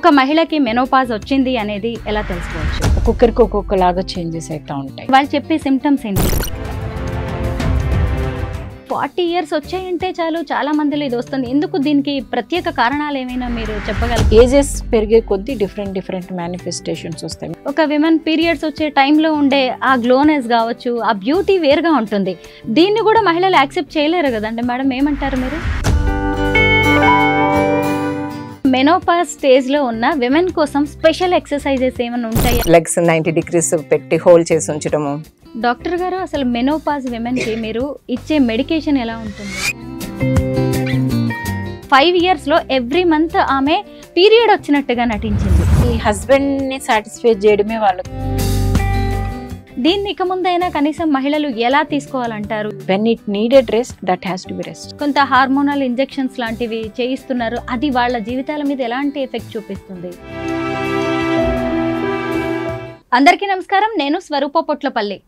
ఒక మహిళకి మెనోపాజ్ వచ్చింది అనేది ఎలా తెలుసుకోవచ్చు? ఒక్కొక్కరికి ఒక్కొక్కలాగా చేంజెస్ అవుతూ ఉంటాయి. వాళ్ళు చెప్పే సిమ్టమ్స్ ఏంటి? 40 ఇయర్స్ వచ్చాయంటే చాలు చాలా మందిలో ఇది వస్తుంది. ఎందుకు? దీనికి ప్రత్యేక కారణాలు ఏమైనా మీరు చెప్పగలరు? ఏజెస్ పెరిగే కొద్దీ డిఫరెంట్ మేనిఫెస్టేషన్స్ వస్తాయి. ఒక విమెన్ పీరియడ్స్ వచ్చే టైంలో ఉండే ఆ గ్లోనెస్ కావచ్చు, ఆ బ్యూటీ వేరుగా ఉంటుంది. దీన్ని కూడా మహిళలు యాక్సెప్ట్ చేయలేరు కదండి మేడం, ఏమంటారు మీరు? మెనోపాజ్ స్టేజ్ లో ఉన్న విమెన్ కోసం స్పెషల్ ఎక్సర్సైజెస్ ఏమైనా ఉంటాయా? లెగ్స్ 90 degrees పెట్టి హోల్డ్ చేసి ఉంచడము. డాక్టర్ గారు, అసలు మెనోపాజ్ విమెన్ కి మీరు ఇచ్చే మెడికేషన్ ఎలా ఉంటుంది? 5 years లో ఎవ్రీ మంత్ ఆమె పీరియడ్ వచ్చినట్టుగా నటించింది. ఈ హస్బెండ్ ని సాటిస్ఫై చేయడమే వాళ్ళకి. దీన్ని ఇక ముందైనా కనీసం మహిళలు ఎలా తీసుకోవాలంటారు? When it needed rest, that has to be rest. కొంత హార్మోనల్ ఇంజెక్షన్స్ లాంటివి చేయిస్తున్నారు, అది వాళ్ళ జీవితాల మీద ఎలాంటి ఎఫెక్ట్ చూపిస్తుంది? అందరికీ నమస్కారం, నేను స్వరూప పొట్లపల్లి.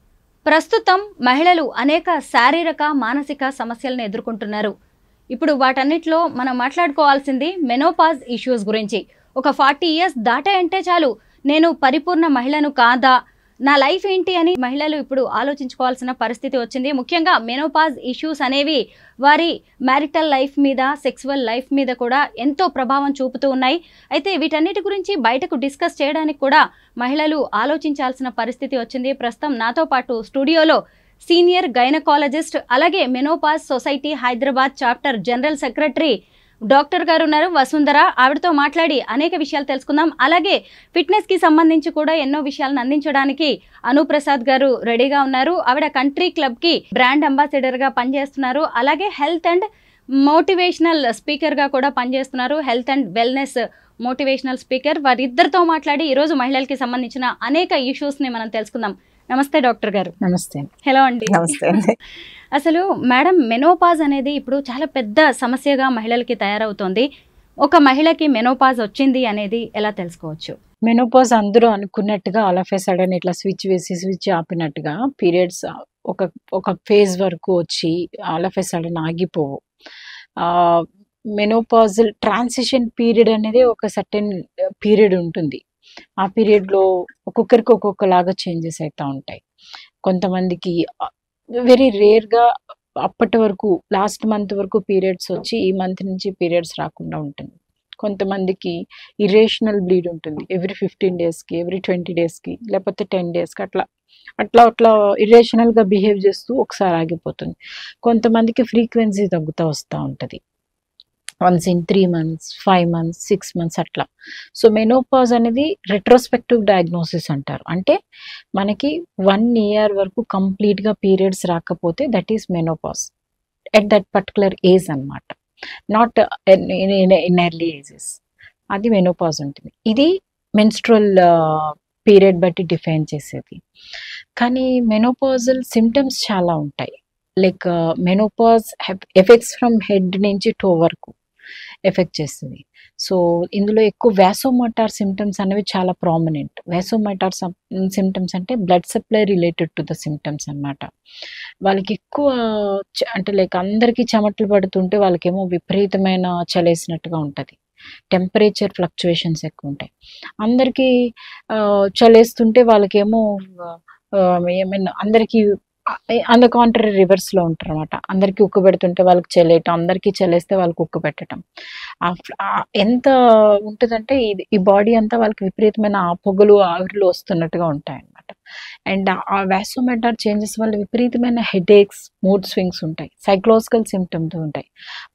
ప్రస్తుతం మహిళలు అనేక శారీరక మానసిక సమస్యలను ఎదుర్కొంటున్నారు. ఇప్పుడు వాటన్నిటిలో మనం మాట్లాడుకోవాల్సింది మెనోపాజ్ ఇష్యూస్ గురించి. ఒక 40 years దాటాయంటే చాలు, నేను పరిపూర్ణ మహిళను కాదా, నా లైఫ్ ఏంటి అని మహిళలు ఇప్పుడు ఆలోచించుకోవాల్సిన పరిస్థితి వచ్చింది. ముఖ్యంగా మెనోపాజ్ ఇష్యూస్ అనేవి వారి మ్యారిటల్ లైఫ్ మీద, సెక్సువల్ లైఫ్ మీద కూడా ఎంతో ప్రభావం చూపుతూ ఉన్నాయి. అయితే వీటన్నిటి గురించి బయటకు డిస్కస్ చేయడానికి కూడా మహిళలు ఆలోచించాల్సిన పరిస్థితి వచ్చింది. ప్రస్తుతం నాతో పాటు స్టూడియోలో సీనియర్ గైనకాలజిస్ట్, అలాగే menopause society Hyderabad chapter general secretary doctor గారు ఉన్నారు, వసుంధర. ఆవిడతో మాట్లాడి అనేక విషయాలు తెలుసుకుందాం. అలాగే ఫిట్నెస్ కి సంబంధించి కూడా ఎన్నో విషయాలను అందించడానికి అనుప్రసాద్ గారు రెడీగా ఉన్నారు. ఆవిడ కంట్రీ క్లబ్ కి బ్రాండ్ అంబాసిడర్ గా పనిచేస్తున్నారు. అలాగే హెల్త్ అండ్ మోటివేషనల్ స్పీకర్ గా కూడా పనిచేస్తున్నారు. Health and wellness motivational speaker. వారిద్దరితో మాట్లాడి ఈరోజు మహిళలకి సంబంధించిన అనేక ఇష్యూస్ ని మనం తెలుసుకుందాం. నమస్తే డాక్టర్ గారు. నమస్తే. హలో అండి. నమస్తే అండి. అసలు మేడం, మెనోపాజ్ అనేది ఇప్పుడు చాలా పెద్ద సమస్యగా మహిళలకి తయారవుతోంది. ఒక మహిళకి మెనోపాజ్ వచ్చింది అనేది ఎలా తెలుసుకోవచ్చు? మెనోపాజ్ అందరూ అనుకున్నట్టుగా ఆల్ ఆఫ్ ఏ సడన్ ఇట్లా స్విచ్ వేసి స్విచ్ ఆపినట్టుగా పీరియడ్స్ ఒక ఫేజ్ వరకు వచ్చి ఆల్ ఆఫ్ ఏ సడన్ ఆగిపోవు. మెనోపాజల్ ట్రాన్సిషన్ పీరియడ్ అనేది ఒక సర్టెన్ పీరియడ్ ఉంటుంది. ఆ పీరియడ్లో ఒక్కొక్కరికి ఒక్కొక్కలాగా చేంజెస్ అవుతూ ఉంటాయి. కొంతమందికి వెరీ రేర్గా అప్పటి వరకు లాస్ట్ మంత్ వరకు పీరియడ్స్ వచ్చి ఈ మంత్ నుంచి పీరియడ్స్ రాకుండా ఉంటుంది. కొంతమందికి ఇరేషనల్ బ్లీడ్ ఉంటుంది, ఎవ్రీ 15 daysకి, ఎవ్రీ 20 daysకి, లేకపోతే 10 daysకి అట్లా అట్లా అట్లా ఇరేషనల్గా బిహేవ్ చేస్తూ ఒకసారి ఆగిపోతుంది. కొంతమందికి ఫ్రీక్వెన్సీ తగ్గుతూ వస్తూ ఉంటుంది, once in 3 months, 5 months, 6 months అట్లా. సో మెనోపాజ్ అనేది రెట్రోస్పెక్టివ్ డయాగ్నోసిస్ అంటారు. అంటే మనకి 1 year వరకు కంప్లీట్గా పీరియడ్స్ రాకపోతే that is menopause at that particular age అనమాట. నాట్ ఇన్ ఎర్లీ ఏజెస్, అది మెనోపాజ్ ఉంటుంది. ఇది మెన్స్ట్రువల్ పీరియడ్ బట్టి డిఫైన్ చేసేది. కానీ మెనోపాజల్ సిమ్టమ్స్ చాలా ఉంటాయి. Like menopause effects from head నుంచి టో వరకు ఎఫెక్ట్ చేస్తుంది. సో ఇందులో ఎక్కువ వ్యాసోమోటార్ సిమ్టమ్స్ అనేవి చాలా ప్రామినెంట్. వ్యాసోమోటార్ సిమ్టమ్స్ అంటే blood supply related to the symptoms అనమాట. వాళ్ళకి ఎక్కువ అంటే లైక్ అందరికీ చెమటలు పడుతుంటే వాళ్ళకేమో విపరీతమైన చలేసినట్టుగా ఉంటుంది. టెంపరేచర్ ఫ్లక్చువేషన్స్ ఎక్కువ ఉంటాయి. అందరికీ చలేస్తుంటే వాళ్ళకేమో ఏమైనా అందరికీ అంద కాంట్రరీ రివర్స్లో ఉంటారు అనమాట. అందరికీ ఉక్కు పెడుతుంటే వాళ్ళకి చలేయటం, అందరికీ చలేస్తే వాళ్ళకి ఉక్కు పెట్టడం. ఎంత ఉంటుందంటే ఈ బాడీ అంతా వాళ్ళకి విపరీతమైన పొగలు ఆవిరిలో వస్తున్నట్టుగా ఉంటాయి అన్నమాట. అండ్ ఆ వ్యాసోమోటార్ చేంజెస్ వల్ల విపరీతమైన హెడేక్స్, మూడ్ స్వింగ్స్ ఉంటాయి, సైకలాజికల్ సిమ్టమ్స్ ఉంటాయి.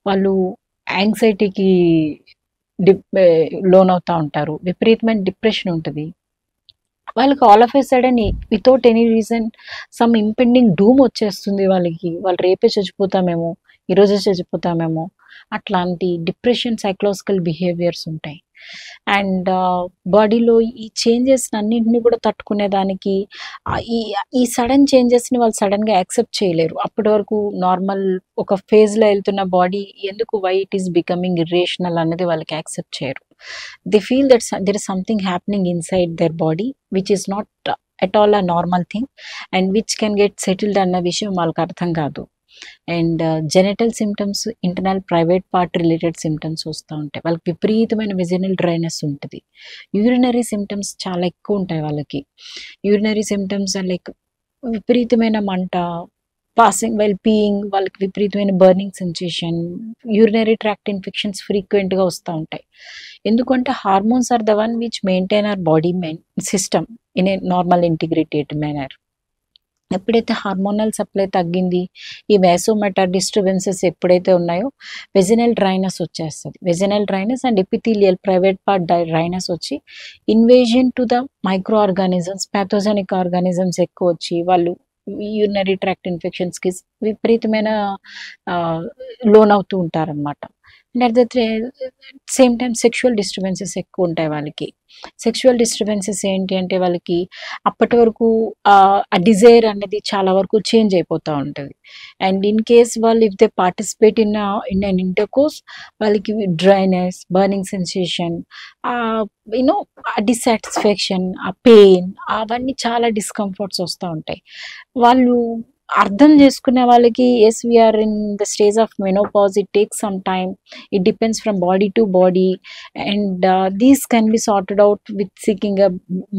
వాళ్ళు యాంగ్జైటీకి లోన్ అవుతూ ఉంటారు, విపరీతమైన డిప్రెషన్ ఉంటుంది. వాళ్ళకి all of a sudden without any reason some impending doom వచ్చేస్తుంది వాళ్ళకి. వాళ్ళు రేపే చచ్చిపోతామేమో, ఈరోజే చచ్చిపోతామేమో, అట్లాంటి డిప్రెషన్, సైకలాజికల్ బిహేవియర్స్ ఉంటాయి. అండ్ బాడీలో ఈ చేంజెస్ అన్నింటినీ కూడా తట్టుకునేదానికి ఈ సడన్ చేంజెస్ని వాళ్ళు సడన్గా యాక్సెప్ట్ చేయలేరు. అప్పటి వరకు నార్మల్ ఒక ఫేజ్లో వెళ్తున్న బాడీ ఎందుకు why it is becoming irrational అనేది వాళ్ళకి యాక్సెప్ట్ చేయరు. They feel that there is something happening inside their body which is not at all a normal thing and which can get settled అన్న విషయం వాళ్ళకి అర్థం కాదు. And genital symptoms, internal private part related symptoms వస్తూ ఉంటాయి. వాళ్ళకి విపరీతమైన విజనల్ dryness ఉంటుంది. యూరినరీ సిమ్టమ్స్ చాలా ఎక్కువ ఉంటాయి వాళ్ళకి. యూరినరీ సిమ్టమ్స్ లైక్ విపరీతమైన మంట, పాసింగ్ వైల్ పీయింగ్, వాళ్ళకి విపరీతమైన burning sensation, urinary tract infections ఫ్రీక్వెంట్గా వస్తూ ఉంటాయి. ఎందుకంటే hormones are the one which maintain our body system in a normal integrated manner. ఎప్పుడైతే హార్మోనల్ సప్లై తగ్గింది, ఈ వేసోమెటర్ డిస్టర్బెన్సెస్ ఎప్పుడైతే ఉన్నాయో వెజినల్ డ్రైనెస్ వచ్చేస్తుంది. Vaginal dryness and epithelial private part dryness వచ్చి invasion to the micro organisms, pathogenic organisms ఎక్కువ వచ్చి వాళ్ళు యూరినరీ ట్రాక్ట్ ఇన్ఫెక్షన్స్కి విపరీతమైన లోన్ అవుతూ ఉంటారనమాట. And at the same time sexual disturbances ఎక్కువ ఉంటాయి వాళ్ళకి. సెక్షువల్ డిస్టర్బెన్సెస్ ఏంటి అంటే వాళ్ళకి అప్పటి వరకు ఆ డిజైర్ అనేది చాలా వరకు చేంజ్ అయిపోతూ ఉంటుంది. అండ్ ఇన్ కేస్ వాళ్ళు if they participate in an intercourse, వాళ్ళకి dryness, burning sensation, you know dissatisfaction, ఆ పెయిన్, అవన్నీ చాలా డిస్కంఫర్ట్స్ వస్తూ ఉంటాయి. వాళ్ళు అర్థం చేసుకునే వాళ్ళకి as we're in the stage of menopause, it takes some time, it depends from body to body and these can be sorted out with seeking a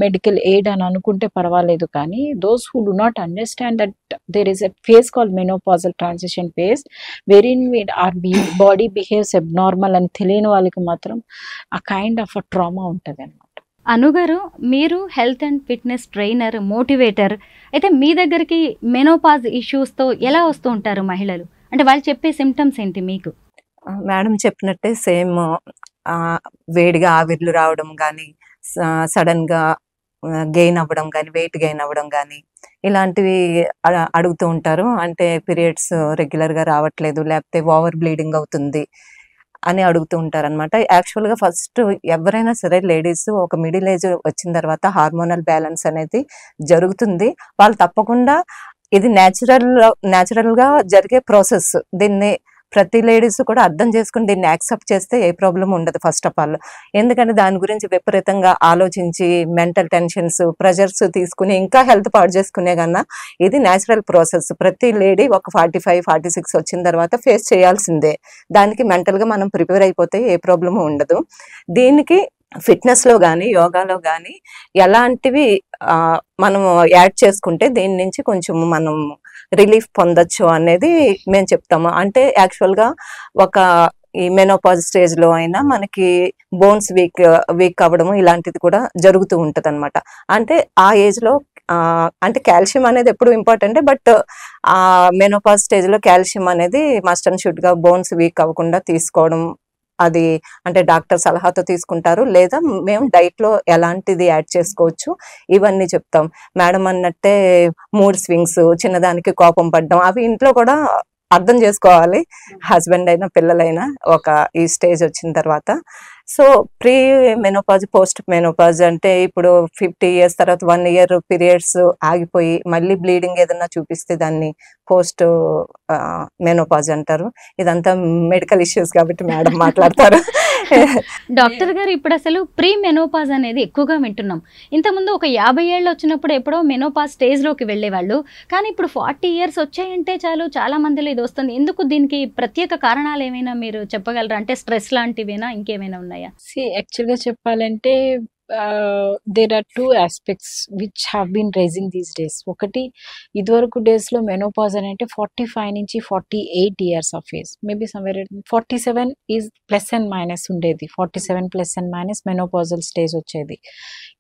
medical aid అని అనుకుంటే పర్వాలేదు. కానీ those who do not understand that there is a phase called menopausal transition phase wherein our body behaves abnormal అని తెలియని వాళ్ళకి మాత్రం ఆ kind of a trauma ఉంటుంది అన్నమాట. అనుగారు, మీరు health and fitness trainer, motivator. అయితే మీ దగ్గరికి మెనోపాజ్ ఇష్యూస్తో ఎలా వస్తూ ఉంటారు మహిళలు? అంటే వాళ్ళు చెప్పే సిమ్టమ్స్ ఏంటి మీకు? మేడం చెప్పినట్టే సేమ్ వేడిగా ఆవిర్లు రావడం కానీ, సడన్గా గెయిన్ అవ్వడం కానీ, వెయిట్ గెయిన్ అవ్వడం కానీ, ఇలాంటివి అడుగుతూ ఉంటారు. అంటే పీరియడ్స్ రెగ్యులర్గా రావట్లేదు, లేకపోతే ఓవర్ బ్లీడింగ్ అవుతుంది అని అడుగుతూ ఉంటారు అనమాట. యాక్చువల్గా ఫస్ట్ ఎవరైనా సరే లేడీస్ ఒక మిడిల్ ఏజ్ వచ్చిన తర్వాత హార్మోనల్ బ్యాలెన్స్ అనేది జరుగుతుంది. వాళ్ళు తప్పకుండా ఇది న్యాచురల్గా జరిగే ప్రాసెస్. దీన్ని ప్రతి లేడీస్ కూడా అర్థం చేసుకుని దీన్ని యాక్సెప్ట్ చేస్తే ఏ ప్రాబ్లం ఉండదు ఫస్ట్ ఆఫ్ ఆల్. ఎందుకంటే దాని గురించి విపరీతంగా ఆలోచించి మెంటల్ టెన్షన్స్, ప్రెషర్స్ తీసుకుని ఇంకా హెల్త్ పాడు చేసుకునే కన్నా ఇది న్యాచురల్ ప్రాసెస్. ప్రతి లేడీ ఒక 45, 46 వచ్చిన తర్వాత ఫేస్ చేయాల్సిందే. దానికి మెంటల్గా మనం ప్రిపేర్ అయిపోతే ఏ ప్రాబ్లము ఉండదు. దీనికి ఫిట్నెస్లో కానీ, యోగాలో కానీ ఎలాంటివి మనం యాడ్ చేసుకుంటే దీని నుంచి కొంచెం మనం రిలీఫ్ పొందొచ్చు అనేది మేము చెప్తాము. అంటే యాక్చువల్గా ఒక ఈ మెనోపాజ్ స్టేజ్లో అయినా మనకి బోన్స్ వీక్ అవ్వడము ఇలాంటిది కూడా జరుగుతూ ఉంటుంది అనమాట. అంటే ఆ ఏజ్లో అంటే కాల్షియం అనేది ఎప్పుడు ఇంపార్టెంటే, బట్ ఆ మెనోపాజ్ స్టేజ్లో కాల్షియం అనేది మస్ట్ అండ్ షుడ్గా బోన్స్ వీక్ అవ్వకుండా తీసుకోవడం, అది అంటే డాక్టర్ సలహాతో తీసుకుంటారు, లేదా మేము డైట్లో ఎలాంటిది యాడ్ చేసుకోవచ్చు ఇవన్నీ చెప్తాం. మేడం అన్నట్టే మూడ్ స్వింగ్స్, చిన్నదానికి కోపం పడడం, అవి ఇంట్లో కూడా అర్థం చేసుకోవాలి హస్బెండ్ అయినా పిల్లలైనా ఒక ఈ స్టేజ్ వచ్చిన తర్వాత. So pre menopause, post menopause అంటే ఇప్పుడు 50 years తర్వాత 1 year పీరియడ్స్ ఆగిపోయి మళ్ళీ బ్లీడింగ్ ఏదన్నా చూపిస్తే దాన్ని పోస్ట్ మెనోపాజ్ అంటారు. ఇదంతా మెడికల్ ఇష్యూస్ కాబట్టి మేడం మాట్లాడతారు. డాక్టర్ గారు, ఇప్పుడు అసలు ప్రీ మెనోపాజ్ అనేది ఎక్కువగా వింటున్నాం. ఇంతకుముందు ఒక 50 ఏళ్ళు వచ్చినప్పుడు ఎప్పుడో మెనోపాజ్ స్టేజ్లోకి వెళ్ళేవాళ్ళు, కానీ ఇప్పుడు 40 years వచ్చాయంటే చాలు చాలా మందిలో ఇది వస్తుంది. ఎందుకు? దీనికి ప్రత్యేక కారణాలు ఏమైనా మీరు చెప్పగలరా? అంటే స్ట్రెస్ లాంటివేనా, ఇంకేమైనా ఉన్నాయా? యాక్చువల్గా చెప్పాలంటే there are 2 aspects which have been rising these days. ఒకటి, ఇదివరకు డేస్లో మెనోపాజ్ అని అంటే 45 నుంచి 48 years of age, maybe somewhere 47 is plus and minus ఉండేది. 47 plus and minus menopausal stage వచ్చేది.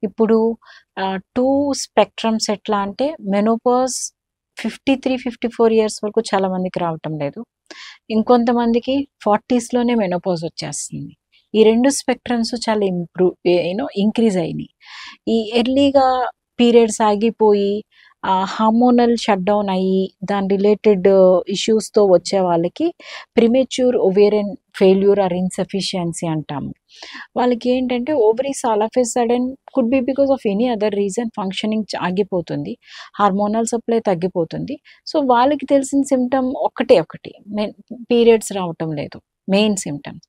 ఇప్పుడు 2 spectrums ఎట్లా అంటే మెనోపాజ్ 53-54 years వరకు చాలా మందికి రావటం లేదు, ఇంకొంతమందికి 40sలోనే మెనోపాజ్ వచ్చేస్తుంది. ఈ 2 స్పెక్ట్రమ్స్ చాలా ఇంక్రీజ్ అయినాయి. ఈ ఎర్లీగా పీరియడ్స్ ఆగిపోయి హార్మోనల్ షట్ డౌన్ అయ్యి దాని రిలేటెడ్ ఇష్యూస్తో వచ్చే వాళ్ళకి premature ovarian failure or insufficiency అంటాము. వాళ్ళకి ఏంటంటే ovaries all of a sudden could be because of any other reason functioning ఆగిపోతుంది, హార్మోనల్ సప్లై తగ్గిపోతుంది. సో వాళ్ళకి తెలిసిన సిమ్టమ్ ఒకటి, పీరియడ్స్ రావటం లేదు. Main symptoms.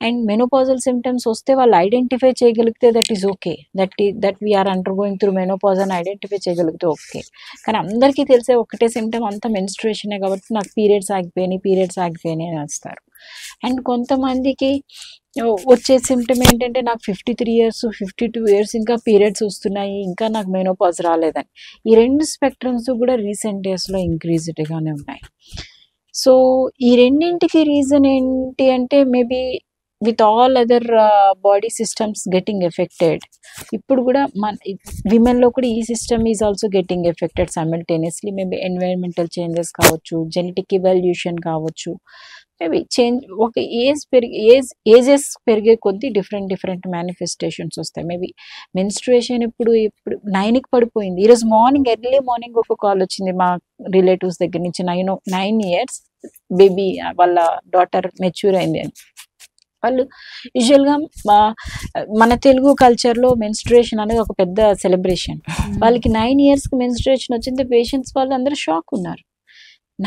And menopausal symptoms వస్తే వాళ్ళు ఐడెంటిఫై చేయగలిగితే that is okay, that we're undergoing through menopause అని ఐడెంటిఫై చేయగలిగితే ఓకే. కానీ అందరికీ తెలిసే ఒకటే సిమ్టమ్, అంతా మెన్స్ట్రుయేషనే కాబట్టి నాకు పీరియడ్స్ ఆగిపోయినాయి అని వస్తారు. అండ్ కొంతమందికి వచ్చే సిమ్టమ్ ఏంటంటే నాకు 53 years 52 years ఇంకా పీరియడ్స్ వస్తున్నాయి, ఇంకా నాకు మెనోపాజ్ రాలేదని. ఈ రెండు స్పెక్ట్రమ్స్ కూడా రీసెంట్ డేస్లో ఇంక్రీజ్డ్గానే ఉన్నాయి. సో ఈ రెండింటికి రీజన్ ఏంటి అంటే maybe with all other body systems getting affected, ఇప్పుడు కూడా మన విమెన్లో కూడా ఈ system is also getting affected simultaneously. Maybe environmental changes కావచ్చు, జెనెటిక్ ఇవాల్యూషన్ కావచ్చు, మేబీ చేంజ్ ఒక ఏజెస్ పెరిగే కొద్దీ డిఫరెంట్ మేనిఫెస్టేషన్స్ వస్తాయి. మేబీ మెన్స్ట్రుయేషన్ ఇప్పుడు 9కి పడిపోయింది. ఈరోజు ఎర్లీ మార్నింగ్ ఒక కాల్ వచ్చింది మా రిలేటివ్స్ దగ్గర నుంచి, 9 years బేబీ వాళ్ళ డాటర్ మెచ్యూర్ అయింది అని. వాళ్ళు యూజువల్గా మన తెలుగు కల్చర్లో మెన్స్ట్రుయేషన్ అనేది ఒక పెద్ద సెలబ్రేషన్. వాళ్ళకి 9 yearsకి మెన్స్ట్రుయేషన్ వచ్చింది, పేషెంట్స్ వాళ్ళు అందరూ షాక్ ఉన్నారు.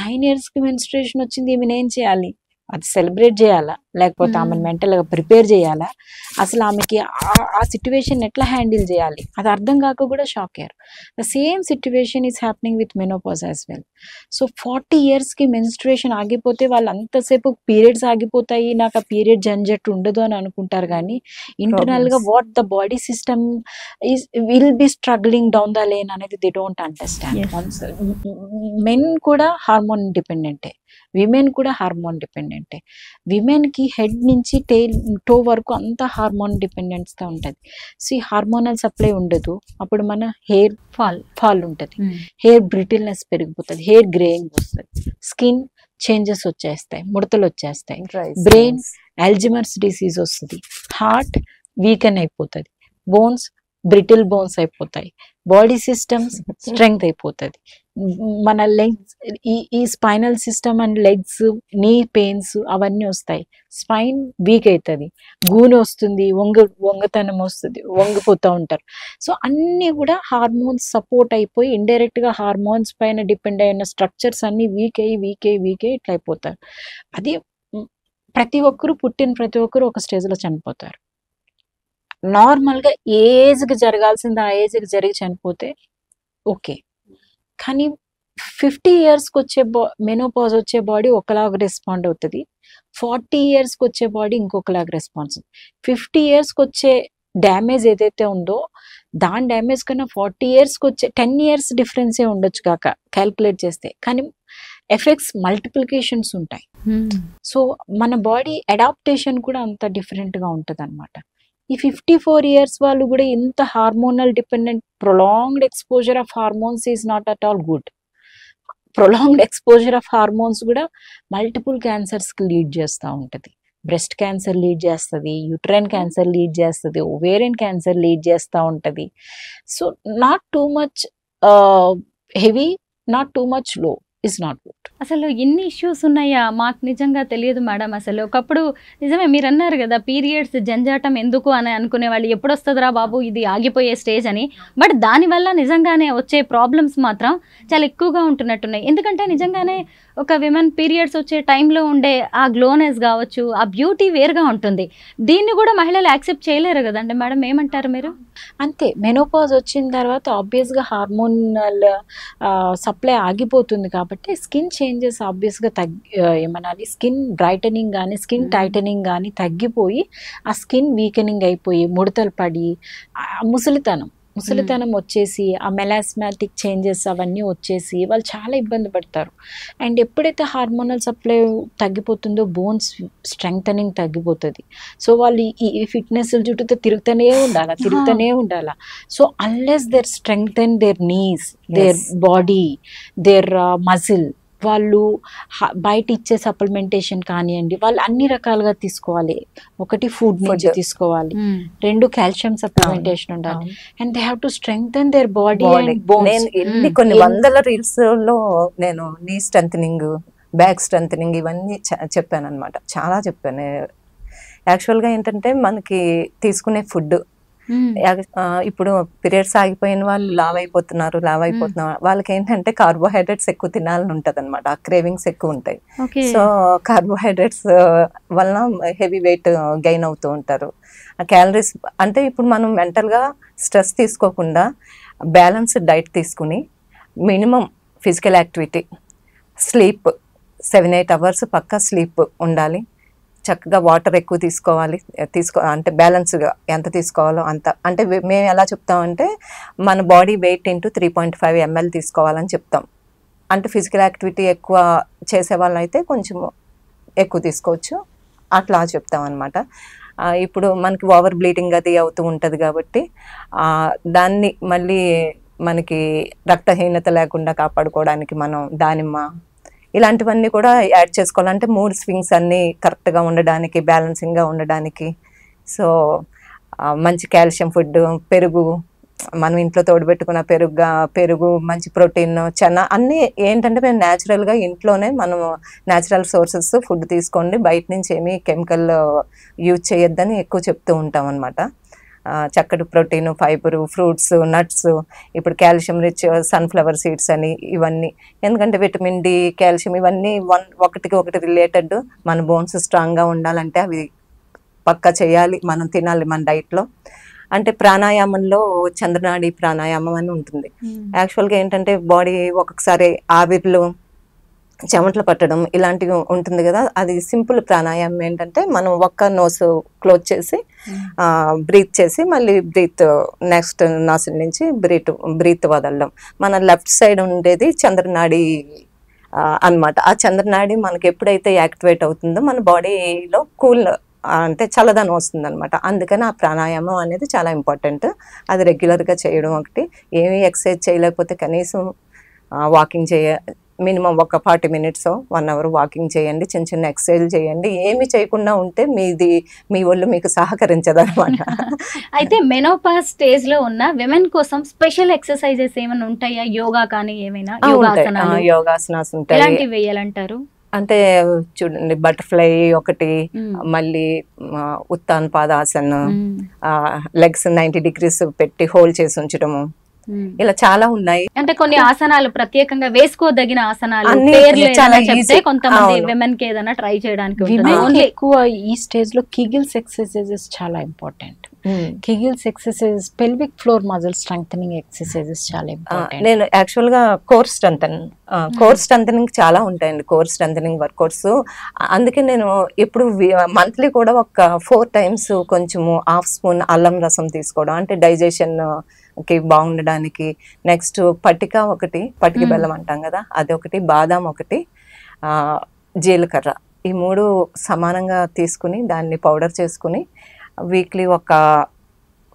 9 yearsకి మెన్స్ట్రుయేషన్ వచ్చింది, ఈమెను ఏం చేయాలి? అది సెలబ్రేట్ చేయాలా, లేకపోతే ఆమెను మెంటల్గా ప్రిపేర్ చేయాలా, అసలు ఆమెకి ఆ సిచ్యువేషన్ ఎట్లా హ్యాండిల్ చేయాలి, అది అర్థం కాక కూడా షాక్ అయ్యారు. The same situation is happening with menopause as well. So 40 yearsకి మెన్స్ట్రుయేషన్ ఆగిపోతే వాళ్ళు అంతసేపు పీరియడ్స్ ఆగిపోతాయి, నాకు ఆ పీరియడ్ జంజట్ ఉండదు అని అనుకుంటారు. కానీ ఇంటర్నల్గా what the body system is will be struggling down the lane అనేది దే డోంట్ అండర్స్టాండ్. మెన్ కూడా హార్మోన్ డిపెండెంటే, విమెన్ కూడా హార్మోన్ డిపెండెంటే. విమెన్కి హెడ్ నుంచి టో వరకు అంతా హార్మోన్ డిపెండెంట్స్గా ఉంటుంది. సో ఈ హార్మోనల్ సప్లై ఉండదు, అప్పుడు మన హెయిర్ ఫాల్ ఉంటుంది, హెయిర్ బ్రిటిల్నెస్ పెరిగిపోతుంది, హెయిర్ గ్రేయింగ్ వస్తుంది, స్కిన్ చేంజెస్ వచ్చేస్తాయి, ముడతలు వచ్చేస్తాయి, బ్రెయిన్ అల్జీమర్స్ డిసీజ్ వస్తుంది, హార్ట్ వీకెన్ అయిపోతుంది, బోన్స్ బ్రిటిల్ బోన్స్ అయిపోతాయి, బాడీ సిస్టమ్స్ స్ట్రెంగ్త్ అయిపోతుంది, మన లెగ్స్ ఈ స్పైనల్ సిస్టమ్ అండ్ లెగ్స్ నీ పెయిన్స్ అవన్నీ వస్తాయి, స్పైన్ వీక్ అవుతుంది, గూనె వస్తుంది, వంగతనం వస్తుంది, వంగిపోతూ ఉంటారు. సో అన్నీ కూడా హార్మోన్స్ సపోర్ట్ అయిపోయి ఇండైరెక్ట్గా హార్మోన్స్ పైన డిపెండ్ అయిన స్ట్రక్చర్స్ అన్నీ వీక్ అయ్యి ఇట్లా అయిపోతారు. అది ప్రతి ఒక్కరు ప్రతి ఒక్కరు ఒక స్టేజ్లో చనిపోతారు. నార్మల్గా ఏజ్కి జరగాల్సింది ఆ ఏజ్కి జరిగి చనిపోతే ఓకే. కానీ 50 yearsకి వచ్చే మెనోపాజ్ వచ్చే బాడీ ఒకలాగా రెస్పాండ్ అవుతుంది, 40 yearsకి వచ్చే బాడీ ఇంకొకలాగా రెస్పాన్స్. 50 yearsకి వచ్చే డ్యామేజ్ ఏదైతే ఉందో దాని డ్యామేజ్ కన్నా 40 yearsకి వచ్చే 10 years డిఫరెన్సే ఉండొచ్చు కాక క్యాల్కులేట్ చేస్తే, కానీ ఎఫెక్ట్స్ మల్టిప్లికేషన్స్ ఉంటాయి. సో మన బాడీ అడాప్టేషన్ కూడా అంత డిఫరెంట్గా ఉంటుంది అనమాట. ఈ 54 years వాళ్ళు కూడా ఇంత hormonal dependent, prolonged exposure of hormones is not at all good. Prolonged exposure of hormones కూడా మల్టిపుల్ క్యాన్సర్స్కి లీడ్ చేస్తూ ఉంటుంది. బ్రెస్ట్ క్యాన్సర్ లీడ్ చేస్తుంది, యూట్రైన్ క్యాన్సర్ లీడ్ చేస్తుంది, ఓవేరియన్ క్యాన్సర్ లీడ్ చేస్తూ ఉంటుంది. So not too much heavy, not too much లో is not good. అసలు ఎన్ని ఇష్యూస్ ఉన్నాయా మాకు నిజంగా తెలియదు మేడం. అసలు ఒకప్పుడు నిజమే మీరు అన్నారు కదా, పీరియడ్స్ జంజాటం ఎందుకు అని అనుకునే వాళ్ళు, ఎప్పుడు వస్తుందిరా బాబు ఇది ఆగిపోయే స్టేజ్ అని. బట్ దానివల్ల నిజంగానే వచ్చే ప్రాబ్లమ్స్ మాత్రం చాలా ఎక్కువగా ఉంటున్నట్టున్నాయి. ఎందుకంటే నిజంగానే ఒక విమెన్ పీరియడ్స్ వచ్చే టైంలో ఉండే ఆ గ్లోనెస్ కావచ్చు, ఆ బ్యూటీ వేరుగా ఉంటుంది. దీన్ని కూడా మహిళలు యాక్సెప్ట్ చేయలేరు కదండి మేడం, ఏమంటారు మీరు? అంతే, మెనోపాజ్ వచ్చిన తర్వాత ఆబ్వియస్గా హార్మోనల్ సప్లై ఆగిపోతుంది కాబట్టి స్కిన్ చేంజెస్ ఆబ్వియస్గా ఏమనాలి, స్కిన్ బ్రైటనింగ్ కానీ స్కిన్ టైటనింగ్ కానీ తగ్గిపోయి ఆ స్కిన్ వీకెనింగ్ అయిపోయి ముడతలు పడి ముసలితనం వచ్చేసి ఆ మెలాస్మాటిక్ చేంజెస్ అవన్నీ వచ్చేసి వాళ్ళు చాలా ఇబ్బంది పడతారు. అండ్ ఎప్పుడైతే హార్మోనల్ సప్లై తగ్గిపోతుందో బోన్స్ స్ట్రెంగ్తనింగ్ తగ్గిపోతుంది. సో వాళ్ళు ఈ ఫిట్నెస్ చుట్టూ తిరుగుతూనే ఉండాలా. So unless their strengthen their knees, their body, their muscle, వాళ్ళు బయట ఇచ్చే సప్లిమెంటేషన్ కానివ్వండి, వాళ్ళు అన్ని రకాలుగా తీసుకోవాలి. ఒకటి ఫుడ్ నుంచి తీసుకోవాలి, 2 కాల్షియం సప్లిమెంటేషన్ ఉండాలి, and they have to strengthen their body and bones. కొన్ని వందల రీల్స్ లో నేను నీ స్ట్రెంథనింగ్, బ్యాక్ స్ట్రెంథనింగ్ ఇవన్నీ చెప్పాను అనమాట, చాలా చెప్పాను. యాక్చువల్గా ఏంటంటే మనకి తీసుకునే ఫుడ్ ఇప్పుడు పీరియడ్స్ ఆగిపోయిన వాళ్ళు లావ్ అయిపోతున్నారు వాళ్ళకి ఏంటంటే కార్బోహైడ్రేట్స్ ఎక్కువ తినాలని ఉంటది అనమాట, క్రేవింగ్స్ ఎక్కువ ఉంటాయి. సో కార్బోహైడ్రేట్స్ వలన హెవీ వెయిట్ గెయిన్ అవుతూ ఉంటారు. క్యాలరీస్ అంటే ఇప్పుడు మనం మెంటల్ గా స్ట్రెస్ తీసుకోకుండా బ్యాలెన్స్డ్ డైట్ తీసుకుని minimum physical activity, sleep 7-8 hours పక్కా స్లీప్ ఉండాలి, చక్కగా వాటర్ ఎక్కువ తీసుకోవాలి, అంటే బ్యాలెన్స్గా ఎంత తీసుకోవాలో అంత. అంటే మేము ఎలా చెప్తామంటే మన బాడీ వెయిట్ ఇంటూ 3.5 ml తీసుకోవాలని చెప్తాం. అంటే ఫిజికల్ యాక్టివిటీ ఎక్కువ చేసే వాళ్ళు అయితే కొంచెం ఎక్కువ తీసుకోవచ్చు, అట్లా చెప్తాం అనమాట. ఇప్పుడు మనకి ఓవర్ బ్లీడింగ్ అది అవుతూ ఉంటుంది కాబట్టి దాన్ని మళ్ళీ మనకి రక్తహీనత లేకుండా కాపాడుకోవడానికి మనం దానిమ్మ ఇలాంటివన్నీ కూడా యాడ్ చేసుకోవాలంటే మూడ్ స్వింగ్స్ అన్నీ కరెక్ట్గా ఉండడానికి, బ్యాలెన్సింగ్గా ఉండడానికి. సో మంచి కాల్షియం ఫుడ్, పెరుగు, మనం ఇంట్లో తోడుపెట్టుకున్న పెరుగు, మంచి ప్రోటీన్, చెన్న అన్నీ ఏంటంటే మేము న్యాచురల్గా ఇంట్లోనే మనము న్యాచురల్ సోర్సెస్ ఫుడ్ తీసుకోండి, బయట నుంచి ఏమీ కెమికల్ యూజ్ చేయొద్దని ఎక్కువ చెప్తూ ఉంటాం అనమాట. చక్కటి ప్రోటీన్, ఫైబరు, ఫ్రూట్స్, నట్స్, ఇప్పుడు కాల్షియం రిచ్ సన్ఫ్లవర్ సీడ్స్ అని ఇవన్నీ, ఎందుకంటే విటమిన్ డి, కాల్షియం ఇవన్నీ ఒకటికి ఒకటి రిలేటెడ్. మన బోన్స్ స్ట్రాంగ్గా ఉండాలంటే అవి పక్కా చేయాలి, మనం తినాలి మన డైట్లో. అంటే ప్రాణాయామంలో చంద్రనాడి ప్రాణాయామం అని ఉంటుంది. యాక్చువల్గా ఏంటంటే బాడీ ఒక్కొక్కసారి ఆవిర్లు, చెమటలు పట్టడం ఇలాంటివి ఉంటుంది కదా, అది సింపుల్ ప్రాణాయామం. ఏంటంటే మనం ఒక్క నోస్ క్లోజ్ చేసి బ్రీత్ చేసి మళ్ళీ నెక్స్ట్ నాసిల్ నుంచి బ్రీత్ వదలడం. మన లెఫ్ట్ సైడ్ ఉండేది చంద్రనాడి అన్నమాట. ఆ చంద్రనాడి మనకి ఎప్పుడైతే యాక్టివేట్ అవుతుందో మన బాడీలో అంటే చల్లదనం వస్తుంది అనమాట. అందుకని ఆ ప్రాణాయామం అనేది చాలా ఇంపార్టెంట్. అది రెగ్యులర్గా చేయడం ఒకటి. ఏమీ ఎక్సర్సైజ్ చేయలేకపోతే కనీసం వాకింగ్ మినిమం ఒక 40 minutes 1 hour వాకింగ్ చేయండి, చిన్న చిన్న ఎక్సర్సైజ్ చేయండి. ఏమి చేయకుండా ఉంటే మీ ఒళ్ళు మీకు సహకరించదు అనమాట. అయితే మెనోపాజ్ స్టేజ్ లో ఉన్న విమెన్ కోసం స్పెషల్ ఎక్సర్సైజెస్ ఏమైనా ఉంటాయా? యోగా కానీ ఏమైనా యోగాసనాస్ ఉంటాయి. ఎలాంటివి వేయాలంటారు? అంటే చూడండి, బటర్ఫ్లై ఒకటి, మళ్ళీ ఉత్తాన్ పాదాసన్, లెగ్స్ 90 degrees పెట్టి హోల్డ్ చేసి ఉంచడము, ఇలా చాలా ఉన్నాయి. అంటే కొన్ని ఆసనాలు ప్రత్యేకంగా వేసుకోదగిన ఆసనాలు కొంతమంది విమెన్ కి ఏదైనా ట్రై చేయడానికి ఎక్కువ ఈ స్టేజ్ లో కిగిల్స్ ఎక్సర్సైజెస్ చాలా important. Kegels exercises, pelvic floor muscle strengthening exercises చాలా ఇంపార్టెంట్. నేను యాక్చువల్ గా కోర్ స్ట్రెంథెనింగ్ చాలా ఉంటాయండి, కోర్ స్ట్రెంథెనింగ్ వర్కౌట్స్. అందుకే నేను ఇప్పుడు మంత్లీ కూడా ఒక 4 times కొంచెము 1/2 spoon అల్లం రసం తీసుకోవడం, అంటే డైజెషన్ కి బాగుండడానికి. నెక్స్ట్ పటిక బెల్లం అంటాం కదా, అది ఒకటి, బాదాం ఒకటి, జీలకర్ర, ఈ 3 సమానంగా తీసుకుని దాన్ని పౌడర్ చేసుకుని వీక్లీ ఒక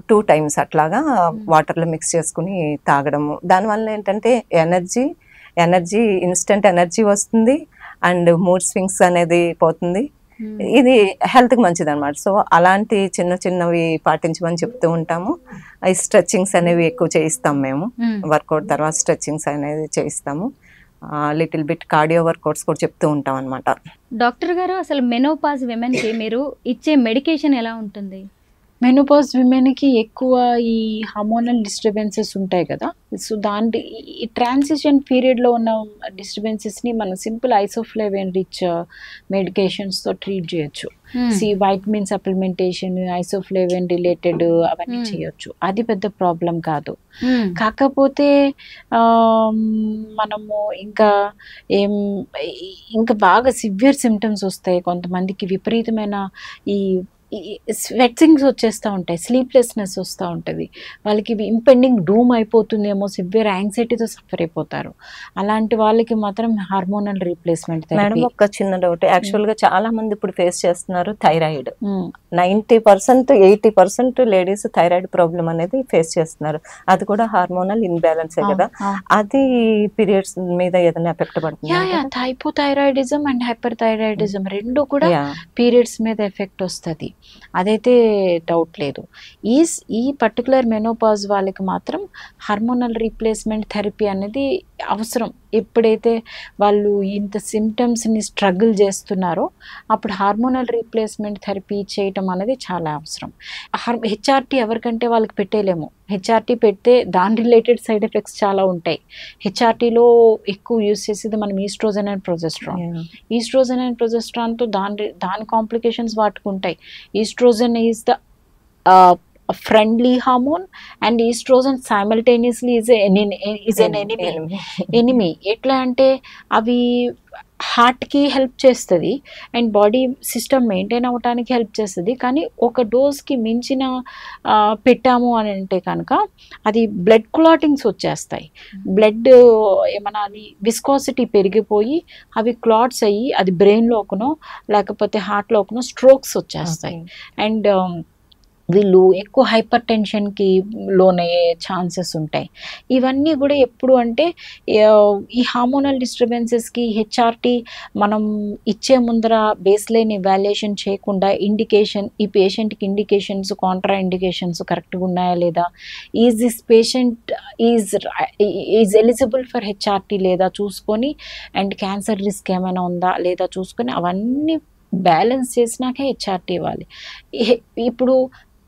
2 times అట్లాగా వాటర్లో మిక్స్ చేసుకుని తాగడము. దానివల్ల ఏంటంటే ఎనర్జీ ఇన్స్టెంట్ ఎనర్జీ వస్తుంది, అండ్ మూడ్ స్వింగ్స్ అనేది పోతుంది. ఇది హెల్త్కి మంచిది అనమాట. సో అలాంటి చిన్నవి పాటించమని చెప్తూ ఉంటాము. ఈ స్ట్రెచ్చింగ్స్ అనేవి ఎక్కువ చేయిస్తాం మేము, వర్కౌట్ తర్వాత స్ట్రెచ్చింగ్స్ అనేది చేయిస్తాము. లిటిల్ బిట్ కార్డియో వర్కౌట్స్ కూడా చెప్తూ ఉంటాం అనమాట. డాక్టర్ గారు, అసలు మెనోపాజ్ విమెన్ కి మీరు ఇచ్చే మెడికేషన్ ఎలా ఉంటుంది? మెనోపాజ్ విమెన్కి ఎక్కువ ఈ హార్మోనల్ డిస్టర్బెన్సెస్ ఉంటాయి కదా, సో ఈ ట్రాన్సిషన్ పీరియడ్లో ఉన్న డిస్టర్బెన్సెస్ని మనం సింపుల్ ఐసోఫ్లేవిన్ రిచ్ మెడికేషన్స్తో ట్రీట్ చేయొచ్చు. వైటమిన్ సప్లిమెంటేషన్, ఐసోఫ్లేవిన్ రిలేటెడ్ అవన్నీ చేయొచ్చు, అది పెద్ద ప్రాబ్లం కాదు. కాకపోతే మనము ఇంకా బాగా సివియర్ సిమ్టమ్స్ వస్తాయి. కొంతమందికి విపరీతమైన ఈ స్వెట్సింగ్స్ వచ్చేస్తూ ఉంటాయి, స్లీప్లెస్నెస్ వస్తూ ఉంటుంది, వాళ్ళకి ఇంపెండింగ్ డూమ్ అయిపోతుందేమో, సివియర్ యాంగ్జైటీతో సఫర్ అయిపోతారు. అలాంటి వాళ్ళకి మాత్రం హార్మోనల్ రీప్లేస్మెంట్. మేడం, ఒక చిన్న డౌట్. యాక్చువల్ గా చాలా మంది ఇప్పుడు ఫేస్ చేస్తున్నారు థైరాయిడ్. 90% 80% లేడీస్ థైరాయిడ్ ప్రాబ్లం అనేది ఫేస్ చేస్తున్నారు. అది కూడా హార్మోనల్ ఇన్బ్యాలెన్స్ కదా, అది పీరియడ్స్ మీద ఏదైనా ఎఫెక్ట్ పడుతుంది? హైపోథైరాయిడిజం అండ్ హైపర్ థైరాయిడిజం రెండు కూడా పీరియడ్స్ మీద ఎఫెక్ట్ వస్తుంది, అదైతే డౌట్ లేదు. ఈ పర్టికులర్ మెనోపాజ్ వాళ్ళకి మాత్రం హార్మోనల్ రీప్లేస్మెంట్ థెరపీ అనేది అవసరం ఎప్పుడైతే వాళ్ళు ఇంత సిమ్టమ్స్ని స్ట్రగుల్ చేస్తున్నారో అప్పుడు హార్మోనల్ రీప్లేస్మెంట్ థెరపీ చేయటం అనేది చాలా అవసరం. హెచ్ఆర్టీ ఎవరికంటే వాళ్ళకి పెట్టేయలేము. హెచ్ఆర్టీ పెడితే దాని రిలేటెడ్ సైడ్ ఎఫెక్ట్స్ చాలా ఉంటాయి. హెచ్ఆర్టీలో ఎక్కువ యూస్ చేసేది మనం estrogen and progesterone. Estrogen and ప్రొజెస్ట్రాన్తో దాని కాంప్లికేషన్స్ వాటికి ఉంటాయి. Estrogen is the friendly hormone and estrogen simultaneously is an enemy. ఎట్లా అంటే అవి హార్ట్కి హెల్ప్ చేస్తుంది అండ్ బాడీ సిస్టమ్ మెయింటైన్ అవ్వడానికి హెల్ప్ చేస్తుంది. కానీ ఒక డోస్కి మించిన పెట్టాము అని అంటే కనుక అది బ్లడ్ క్లాటింగ్స్ వచ్చేస్తాయి. బ్లడ్ ఏమన్నా అది విస్కాసిటీ పెరిగిపోయి అవి క్లాట్స్ అయ్యి అది బ్రెయిన్లోకునో లేకపోతే హార్ట్లోకునో స్ట్రోక్స్ వచ్చేస్తాయి. అండ్ వీళ్ళు ఎక్కువ హైపర్ టెన్షన్కి లోనయ్యే ఛాన్సెస్ ఉంటాయి. ఇవన్నీ కూడా ఎప్పుడు అంటే ఈ హార్మోనల్ డిస్టర్బెన్సెస్కి హెచ్ఆర్టీ మనం ఇచ్చే ముందర బేస్ లైన్ ఇవాల్యుయేషన్ చేయకుండా ఇండికేషన్, ఈ పేషెంట్కి ఇండికేషన్స్ కాంట్రా ఇండికేషన్స్ కరెక్ట్గా ఉన్నాయా లేదా, is this patient is eligible for HRT లేదా చూసుకొని, అండ్ క్యాన్సర్ రిస్క్ ఏమైనా ఉందా లేదా చూసుకొని అవన్నీ బ్యాలెన్స్ చేసినాకే హెచ్ఆర్టీ ఇవ్వాలి. ఇప్పుడు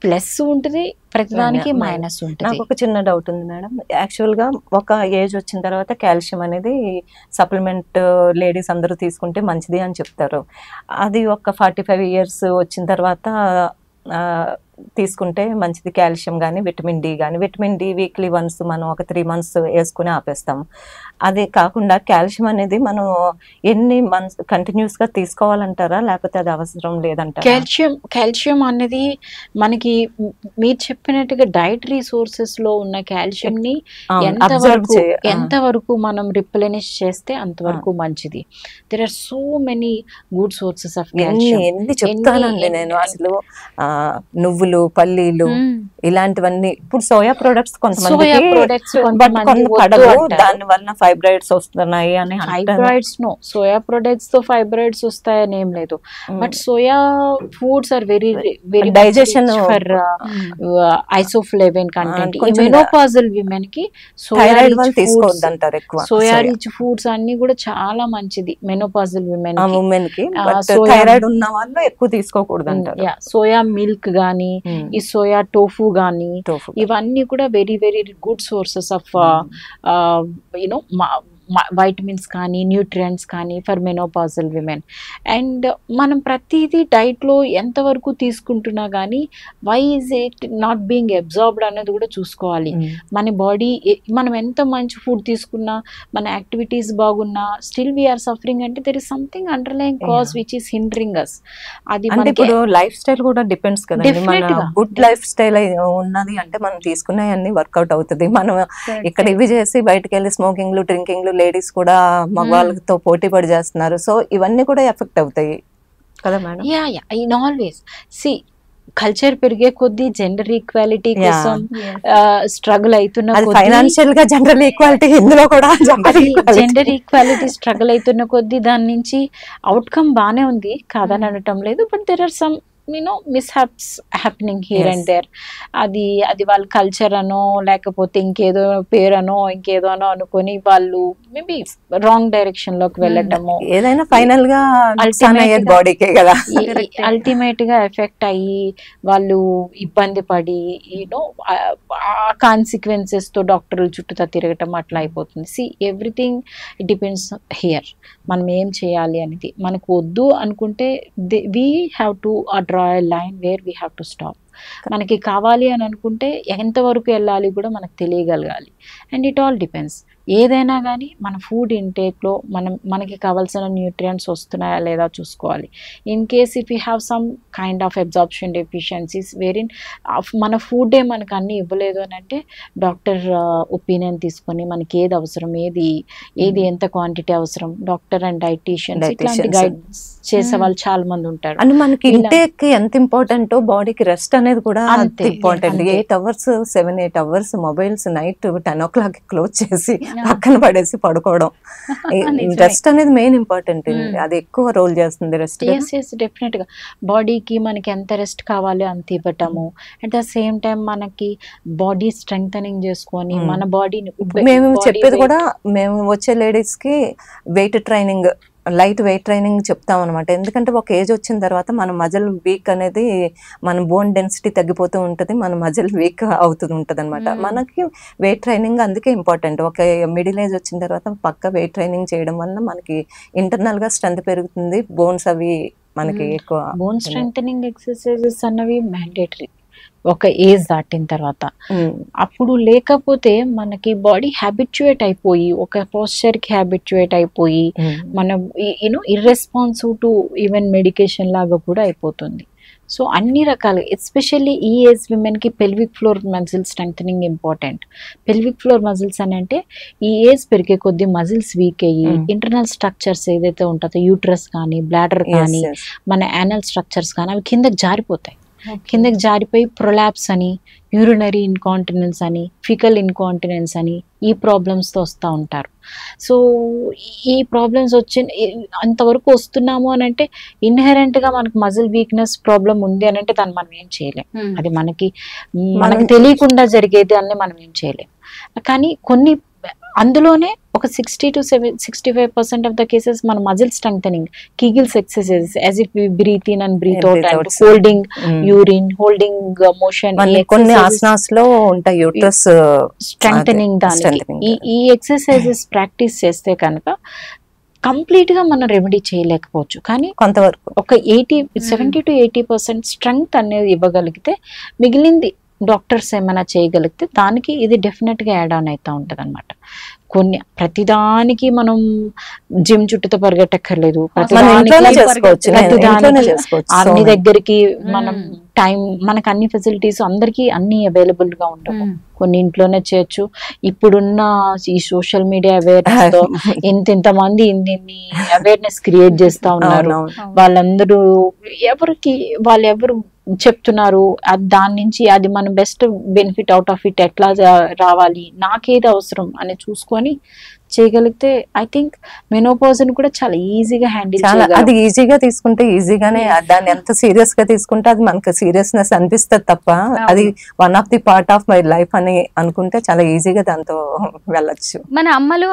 ప్లస్ ఉంటుంది ప్రతిదానికి, మైనస్ ఉంటుంది. నాకు ఒక చిన్న డౌట్ ఉంది మేడం. యాక్చువల్గా ఒక ఏజ్ వచ్చిన తర్వాత కాల్షియం అనేది సప్లిమెంట్ లేడీస్ అందరూ తీసుకుంటే మంచిది అని చెప్తారు. అది ఒక 45 years వచ్చిన తర్వాత తీసుకుంటే మంచిది కాల్షియం కానీ విటమిన్ డి కానీ. విటమిన్ డి వీక్లీ వన్స్ మనం ఒక 3 months వేసుకుని ఆపేస్తాము. అది కాకుండా కాల్షియం అనేది మనం ఎన్ని మంత్స్ కంటిన్యూస్గా తీసుకోవాలంటారా లేకపోతే అది అవసరం లేదంటారా? కాల్షియం అనేది మనకి మీరు చెప్పినట్టుగా డైటరీ సోర్సెస్లో ఉన్న కాల్షియంని ఎంతవరకు మనం రిప్లెనిష్ చేస్తే అంతవరకు మంచిది. There are so many good sources of calcium. ఎన్ని చెప్తానండి నేను అసలు. నువ్వులు, పల్లీలు ఇలాంటివన్నీ. ఇప్పుడు సోయా ప్రొడక్ట్స్ కొంతమంది దాని వల్ల ఫైబ్రాయిడ్స్ వస్తున్నాయి అని. ఫైబ్రాయిడ్స్ నో, సోయా ప్రొడక్ట్స్ తో ఫైబ్రాయిడ్స్ వస్తాయని ఏం లేదు. But soya foods are very very digestion for isoflavone content. Menopausal women కి సోయా తీసుకోవద్దంటారు ఎక్కువ. సోయా రిచ్ ఫుడ్స్ అన్ని కూడా చాలా మంచిది మెనోపాజల్ విమెన్ కి. థైరాయిడ్ ఉన్న వాళ్ళు ఎక్కువ తీసుకోకూడదు అంటారు. సోయా మిల్క్ గానీ, ఈ సోయా టోఫు గానీ, ఇవన్నీ కూడా very very good sources of you know vitamins కానీ న్యూట్రియంట్స్ కానీ ఫర్ మెనోపాజల్ విమెన్. అండ్ మనం ప్రతిదీ డైట్లో ఎంతవరకు తీసుకుంటున్నా కానీ why is it not being absorbed అనేది కూడా చూసుకోవాలి. మన బాడీ మనం ఎంత మంచి ఫుడ్ తీసుకున్నా, మన యాక్టివిటీస్ బాగున్నా, స్టిల్ వీఆర్ సఫరింగ్ అంటే there is something underline cause which is hindering us. అది ఇప్పుడు లైఫ్ స్టైల్ కూడా డిపెండ్స్ కదా. గుడ్ లైఫ్ స్టైల్ ఉన్నది అంటే మనం తీసుకున్నవన్నీ వర్కౌట్ అవుతుంది. మనం ఇక్కడ ఇవి చేసి బయటకు వెళ్ళి స్మోకింగ్లు, డ్రింకింగ్లు, లేడీస్ కూడా మగవాళ్ళతో పోటీ పడి చేస్తున్నారు. సో ఇవన్నీ కూడా ఎఫెక్ట్ అవుతాయి కదా మేడం? ఇన్ ఆల్వేస్ సి కల్చర్ పెరిగే కొద్దీ జెండర్ ఈక్వాలిటీ కోసం స్ట్రగుల్ అవుతున్న, ఫైనాన్షియల్ గా జెండర్ ఈక్వాలిటీ, ఇందులో కూడా జెండర్ ఈక్వాలిటీ స్ట్రగుల్ అవుతున్న కొద్దీ దాని నుంచి అవుట్కమ్ బానే ఉంది, కాదని అనటం లేదు. But there are some mishaps happening here and there. అది వాళ్ళ కల్చర్ అనో లేకపోతే ఇంకేదో పేరనో ఇంకేదో అనో అనుకొని వాళ్ళు మేబీ రాంగ్ డైరెక్షన్ లోకి వెళ్ళటము. ఏదైనా ఫైనల్ గా బాడీకే కదా అల్టిమేట్ గా ఎఫెక్ట్ అయ్యి వాళ్ళు ఇబ్బంది పడి యూనో ఆ కాన్సిక్వెన్సెస్ తో డాక్టర్ల చుట్టూ తిరగటం అట్లా అయిపోతుంది. C everything it depends here. మనం ఏం చేయాలి అనేది మనకు వద్దు అనుకుంటే we have to draw a line where we have to stop. మనకి కావాలి అని అనుకుంటే ఎంతవరకు వెళ్ళాలి కూడా మనకు తెలియగలగాలి. And it all depends. ఏదైనా కానీ మన ఫుడ్ ఇంటేక్లో మనకి కావాల్సిన న్యూట్రియంట్స్ వస్తున్నాయా లేదా చూసుకోవాలి. In case if you have some kind of absorption deficiencies wherein మన ఫుడ్డే మనకు అన్నీ ఇవ్వలేదు అని అంటే డాక్టర్ ఒపీనియన్ తీసుకొని మనకి ఏది అవసరం, ఏది ఎంత క్వాంటిటీ అవసరం, డాక్టర్ అండ్ డైటీషియన్స్ ఇట్లాంటి గైడ్ చేసే వాళ్ళు చాలా మంది ఉంటారు. అండ్ మనకి ఇంటేక్ ఎంత ఇంపార్టెంట్, బాడీకి రెస్ట్ అనేది అనేది కూడా అంతే, ఇంపార్టెంట్. అంతే. 8 hours 7-8 hours mobiles night 10 o'clock close చేసి పక్కన పడేసి పడుకోవడం. నిజమే. రెస్ట్ అనేది మెయిన్ ఇంపార్టెంట్. Hmm. అది ఎక్కువ రోల్ చేస్తుంది రెస్ట్. ఎస్ డెఫినెట్ గా బాడీకి మనకి ఎంత రెస్ట్ కావాలో అంత ఇవ్వటము, అట్ ద సేమ్ టైం మనకి బాడీ స్ట్రెంగ్ చేసుకొని మన బాడీని మేము చెప్పేది కూడా, మేము వచ్చే లేడీస్ కి weight training, light weight training చెప్తాం అనమాట. ఎందుకంటే ఒక ఏజ్ వచ్చిన తర్వాత మన మజిల్ వీక్ అనేది, మన బోన్ డెన్సిటీ తగ్గిపోతూ ఉంటుంది, మన మజిల్ వీక్ అవుతూ ఉంటుంది అనమాట. మనకి వెయిట్ ట్రైనింగ్ అందుకే ఇంపార్టెంట్. ఒక మిడిల్ ఏజ్ వచ్చిన తర్వాత పక్క వెయిట్ ట్రైనింగ్ చేయడం వల్ల మనకి ఇంటర్నల్ గా స్ట్రెంత్ పెరుగుతుంది, బోన్స్ అవి మనకి ఎక్కువ. బోన్ స్ట్రెంగ్ ఎక్సర్సైజెస్ అన్నవి మ్యాండేటరీ ఒక ఏజ్ దాటిన తర్వాత. అప్పుడు లేకపోతే మనకి బాడీ హ్యాబిచ్యుయేట్ అయిపోయి, ఒక పోస్చర్ కి హ్యాబిచ్యుయేట్ అయిపోయి మనం ఇర్రెస్పాన్సివ్ టు ఈవెన్ మెడికేషన్ లాగా కూడా అయిపోతుంది. సో అన్ని రకాలు, ఎస్పెషల్లీ ఈ ఏజ్ విమెన్ కి పెల్విక్ ఫ్లోర్ మజిల్ స్ట్రెంగ్ ఇంపార్టెంట్. పెల్విక్ ఫ్లోర్ మజిల్స్ అని అంటే ఈ ఏజ్ పెరిగే కొద్ది మజిల్స్ వీక్ అయ్యి ఇంటర్నల్ స్ట్రక్చర్స్ ఏదైతే ఉంటుందో, యూట్రస్ కానీ బ్లాడర్ కానీ మన యానల్ స్ట్రక్చర్స్ కానీ అవి కిందకి జారిపోతాయి. కిందకి జారిపోయి ప్రొలాప్స్ అని, యూరినరీ ఇన్కాంటినెన్స్ అని, ఫికల్ ఇన్కాంటినెన్స్ అని ఈ ప్రాబ్లమ్స్తో వస్తూ ఉంటారు. సో ఈ ప్రాబ్లమ్స్ అంతవరకు వస్తున్నాము అని అంటే ఇన్హెరెంట్గా మనకు మజిల్ వీక్నెస్ ప్రాబ్లం ఉంది అని అంటే దాన్ని మనం ఏం చేయలేం. అది మనకి తెలియకుండా జరిగేది అని మనం ఏం చేయలేం. కానీ కొన్ని అందులోనే ఒక 60 to 65% ఆఫ్ ద కేసెస్ మన muscle strengthening, Kegels exercises, as if we breathe in and breathe out and holding urine, holding motion, కొన్ని ఆసనాస్ లో ఉంటాయి యూట్రస్ స్ట్రెంగ్థెనింగ్. దానికి ఈ ఎక్సర్సైజెస్ ప్రాక్టీస్ చేస్తే కనుక కంప్లీట్ గా మనం రెమెడీ చేయలేకపోవచ్చు, కానీ కొంతవరకు ఒక 70 to 80% స్ట్రెంగ్త్ అనేది ఇవ్వగలిగితే మిగిలింది డాక్టర్స్ ఏమైనా చేయగలిగితే దానికి ఇది డెఫినెట్ గా యాడ్ ఆన్ అవుతా ఉంటది అనమాట. ప్రతిదానికి మనం జిమ్ చుట్టూతో పరిగెట్టక్కర్లేదు, అన్ని దగ్గరికి మనం టైం, మనకు అన్ని ఫెసిలిటీస్ అందరికి అన్ని అవైలబుల్ గా ఉండవు. కొన్ని ఇంట్లోనే చేయొచ్చు. ఇప్పుడున్న ఈ సోషల్ మీడియా అవేర్నెస్ తో ఇంతమంది ఇన్ని అవేర్నెస్ క్రియేట్ చేస్తా ఉన్నారు. వాళ్ళందరూ వాళ్ళెవరు చెప్తున్నారు, దాని నుంచి అది మనం best benefit out of it ఎట్లా రావాలి, నాకేది అవసరం అని చూసుకొని చేయగలిగితే ఐ థింక్ మెనోపాజ్ కూడా చాలా ఈజీగా హ్యాండిల్ చేయాలి. అది ఈజీగా తీసుకుంటే ఈజీగానే, దాన్ని ఎంత సీరియస్ గా తీసుకుంటే అది మనకు సీరియస్నెస్ అనిపిస్తుంది తప్ప అది one of the part of my life అని అనుకుంటే చాలా ఈజీగా దాంతో వెళ్ళొచ్చు. మన